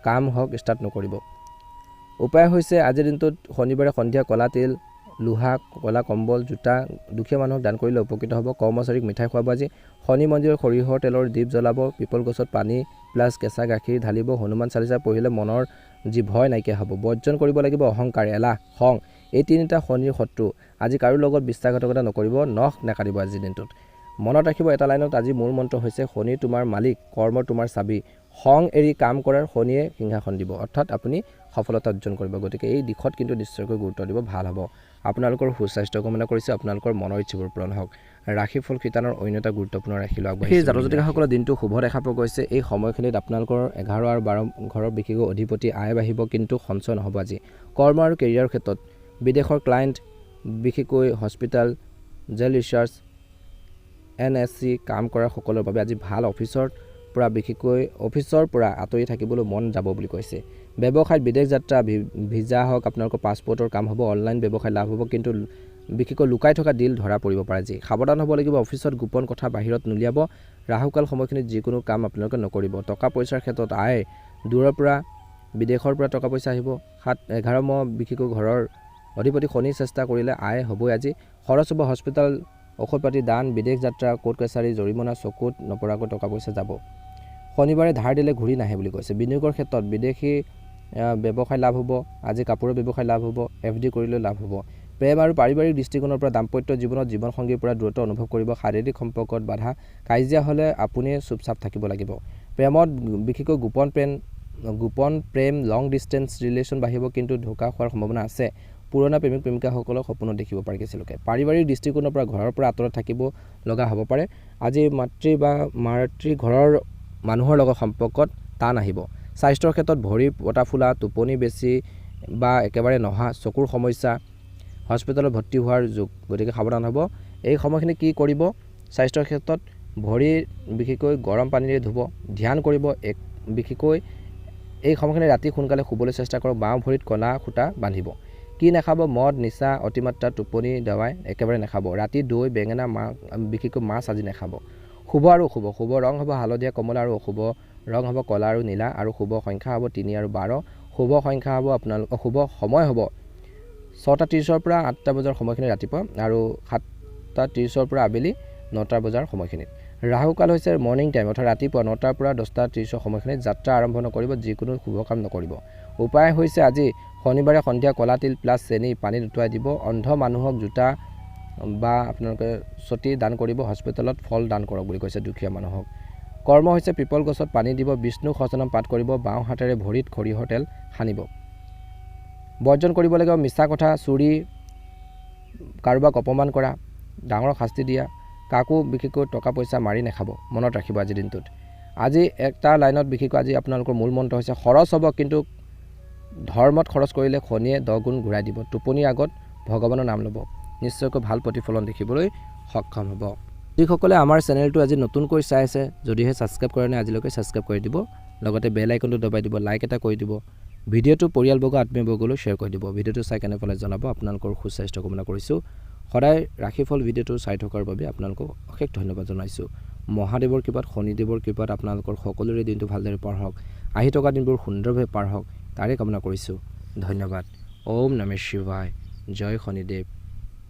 কাম হওক ষ্টাৰ্ট নকৰিব। উপায় হৈছে আজিৰ দিনটোত শনিবাৰে সন্ধিয়া ক'লা তিল, লোহা, ক'লা কম্বল, জোতা দুখীয়া মানুহক দান কৰিলে উপকৃত হ'ব। কৰ্মচাৰীক মিঠাই খুৱাব। আজি শনি মন্দিৰত সৰিয়হৰ তেলৰ দীপ জ্বলাব, পিপল গছত পানী প্লাছ কেঁচা গাখীৰ ঢালিব। হনুমান চালিচা পঢ়িলে মনৰ যি ভয় নাইকিয়া হ'ব। বৰ্জন কৰিব লাগিব অহংকাৰ, এলাহ, খং, এই তিনিটা শনিৰ শত্ৰু। আজি কাৰো লগত বিশ্বাসঘাতকতা নকৰিব, নখ নাকাটিব আজিৰ দিনটোত। মনত ৰাখিব এটা লাইনত আজি মূল মন্ত্ৰ হৈছে শনি তোমাৰ মালিক, কৰ্ম তোমাৰ চাবি। খং এৰি কাম কৰাৰ শনিয়ে সিংহাসন দিব, অৰ্থাৎ আপুনি সফলতা অৰ্জন কৰিব। গতিকে এই দিশত কিন্তু নিশ্চয়কৈ গুৰুত্ব দিব, ভাল হ'ব। আপোনালোকৰ সুস্বাস্থ্য কামনা কৰিছোঁ, আপোনালোকৰ মনৰ ইচ্ছাবোৰ পূৰণ হওক। ৰাশিফল শিতানৰ অন্য এটা গুৰুত্বপূৰ্ণ ৰাশি লৈ আগবাঢ়িছে। জাতক জাতিকাসকলৰ দিনটো শুভ দেখা পোৱা গৈছে। এই সময়খিনিত আপোনালোকৰ 11 আৰু 12 ঘৰৰ বিশেষকৈ অধিপতি আয় বাঢ়িব, কিন্তু সঞ্চয় নহ'ব। আজি কৰ্ম আৰু কেৰিয়াৰৰ ক্ষেত্ৰত বিদেশৰ ক্লায়েণ্ট, বিশেষকৈ হস্পিটেল, জেল ৰিচাৰ্চ, NSC কাম কৰা সকলৰ বাবে আজি ভাল। অফিচৰ পৰা আঁতৰি থাকিবলৈ মন যাব বুলি কৈছে। ব্যৱসায়ত বিদেশ যাত্ৰা, ভিজা হওক, আপোনালোকৰ পাছপৰ্টৰ কাম হ'ব। অনলাইন ব্যৱসায় লাভ হ'ব, কিন্তু বিশেষকৈ লুকাই থকা ডিল ধৰা পৰিব পাৰে। আজি সাৱধান হ'ব লাগিব, অফিচত গোপন কথা বাহিৰত নুলিয়াব। ৰাহুকাল সময়খিনিত যিকোনো কাম আপোনালোকে নকৰিব। টকা পইচাৰ ক্ষেত্ৰত আয়, দূৰৰ পৰা বিদেশৰ পৰা টকা পইচা আহিব। 7-11 বিশেষকৈ ঘৰৰ অধিপতি শনি চেষ্টা কৰিলে আয় হ'বই। আজি খৰচ হ'ব হস্পিটেল, ঔষধ পাতি, দান, বিদেশ যাত্ৰা, কোৰ্ট কাছাৰী, জৰিমনা, চকুত নপৰাকৈ টকা পইচা যাব। শনিবাৰে ধাৰ দিলে ঘূৰি নাহে বুলি কৈছে। বিনিয়োগৰ ক্ষেত্ৰত বিদেশী ব্যৱসায় লাভ হ'ব। আজি কাপোৰৰ ব্যৱসায় লাভ হ'ব, FD কৰিলেও লাভ হ'ব। প্ৰেম আৰু পাৰিবাৰিক দৃষ্টিকোণৰ পৰা দাম্পত্য জীৱনত জীৱনসংগীৰ পৰা দূৰত্ব অনুভৱ কৰিব। শাৰীৰিক সম্পৰ্কত বাধা, কাজিয়া হ'লে আপুনি চুপচাপ থাকিব লাগিব। প্ৰেমত বিশেষকৈ গোপন প্ৰেম, লং ডিষ্টেঞ্চ ৰিলেশ্যন বাঢ়িব, কিন্তু ধোকা খোৱাৰ সম্ভাৱনা আছে। পুৰণা প্ৰেমিক প্ৰেমিকাসকলক সপোনত দেখিব পাৰে কিছু লোকে। পাৰিবাৰিক দৃষ্টিকোণৰ পৰা ঘৰৰ পৰা আঁতৰত থাকিব লগা হ'ব পাৰে। আজি মাতৃ ঘৰৰ মানুহৰ লগত সম্পৰ্কত টান আহিব। স্বাস্থ্যৰ ক্ষেত্ৰত ভৰি পতা ফুলা, টোপনি বেছি বা একেবাৰে নহা, চকুৰ সমস্যা, হস্পিটেলত ভৰ্তি হোৱাৰ যোগ। গতিকে সাৱধান হ'ব। এই সময়খিনি কি কৰিব? স্বাস্থ্যৰ ক্ষেত্ৰত ভৰি বিশেষকৈ গৰম পানীৰে ধুব, ধ্যান কৰিব। বিশেষকৈ এই সময়খিনি ৰাতি সোনকালে শুবলৈ চেষ্টা কৰক। বাওঁ ভৰিত ক'লা সূতা বান্ধিব। কি নাখাব? মদ, নিচা, অতিমাত্ৰা, টোপনি দাৱাই একেবাৰে নাখাব। ৰাতি দৈ, বেঙেনা, বিশেষকৈ মাছ আজি নাখাব। শুভ আৰু অশুভ, শুভ ৰং হ'ব হালধীয়া, কমলা আৰু অশুভ ৰং হ'ব ক'লা আৰু নীলা, আৰু শুভ সংখ্যা হ'ব 3 আৰু 12। শুভ সংখ্যা হ'ব শুভ সময় হ'ব 6:30 পৰা 8টা বজাৰ সময়খিনি ৰাতিপুৱা, আৰু 7:30 পৰা আবেলি 9টা বজাৰ সময়খিনিত। ৰাহুকাল হৈছে মৰ্ণিং টাইম, অৰ্থাৎ ৰাতিপুৱা 9টাৰ পৰা 10:30 সময়খিনিত। যাত্ৰা আৰম্ভ নকৰিব, যিকোনো শুভ কাম নকৰিব। উপায় হৈছে আজি শনিবাৰে সন্ধিয়া ক'লা তিল প্লাছ চেনি পানীত উটুৱাই দিব। অন্ধ মানুহক জোতা বা আপোনালোকে চতি দান কৰিব। হস্পিটেলত ফল দান কৰক বুলি কৈছে দুখীয়া মানুহক। কৰ্ম হৈছে পিপল গছত পানী দিব, বিষ্ণু সহস্ৰনাম পাঠ কৰিব, বাওঁ হাতেৰে ভৰিত সৰিয়হৰ তেল সানিব। বৰ্জন কৰিব লাগিব মিছা কথা, চুৰি, কাৰোবাক অপমান কৰা, ডাঙৰক শাস্তি দিয়া, কাকো বিশেষকৈ টকা পইচা মাৰি নাখাব। মনত ৰাখিব আজিৰ দিনটোত। আজি এটা লাইনত বিশেষকৈ আজি আপোনালোকৰ মূল মন্ত্ৰ হৈছে খৰচ হ'ব, কিন্তু ধৰ্মত খৰচ কৰিলে শনিয়ে 10 গুণ ঘূৰাই দিব। টোপনিৰ আগত ভগৱানৰ নাম ল'ব, নিশ্চয়কৈ ভাল প্ৰতিফলন দেখিবলৈ সক্ষম হ'ব। যিসকলে আমাৰ চেনেলটো আজি নতুনকৈ চাই আছে, যদিহে ছাবস্ক্ৰাইব কৰা নাই আজিলৈকে ছাবস্ক্ৰাইব কৰি দিব, লগতে বেল আইকনটো দবাই দিব, লাইক এটা কৰি দিব, ভিডিঅ'টো পৰিয়ালবৰ্গ আত্মীয়বৰ্গলৈ শ্বেয়াৰ কৰি দিব। ভিডিঅ'টো চাই কেনে পালে জনাব। আপোনালোকৰ সুস্বাস্থ্য কামনা কৰিছোঁ। সদায় ৰাশিফল ভিডিঅ'টো চাই থকাৰ বাবে আপোনালোকক অশেষ ধন্যবাদ জনাইছোঁ। মহাদেৱৰ কৃপাত, শনিদেৱৰ কৃপাত আপোনালোকৰ সকলোৰে দিনটো ভালদৰে পাৰ হওক, আহি থকা দিনবোৰ সুন্দৰভাৱে পাৰ হওক, তাৰে কামনা কৰিছোঁ। ধন্যবাদ। ওম নমঃ শিৱায়। জয় শনিদেৱ।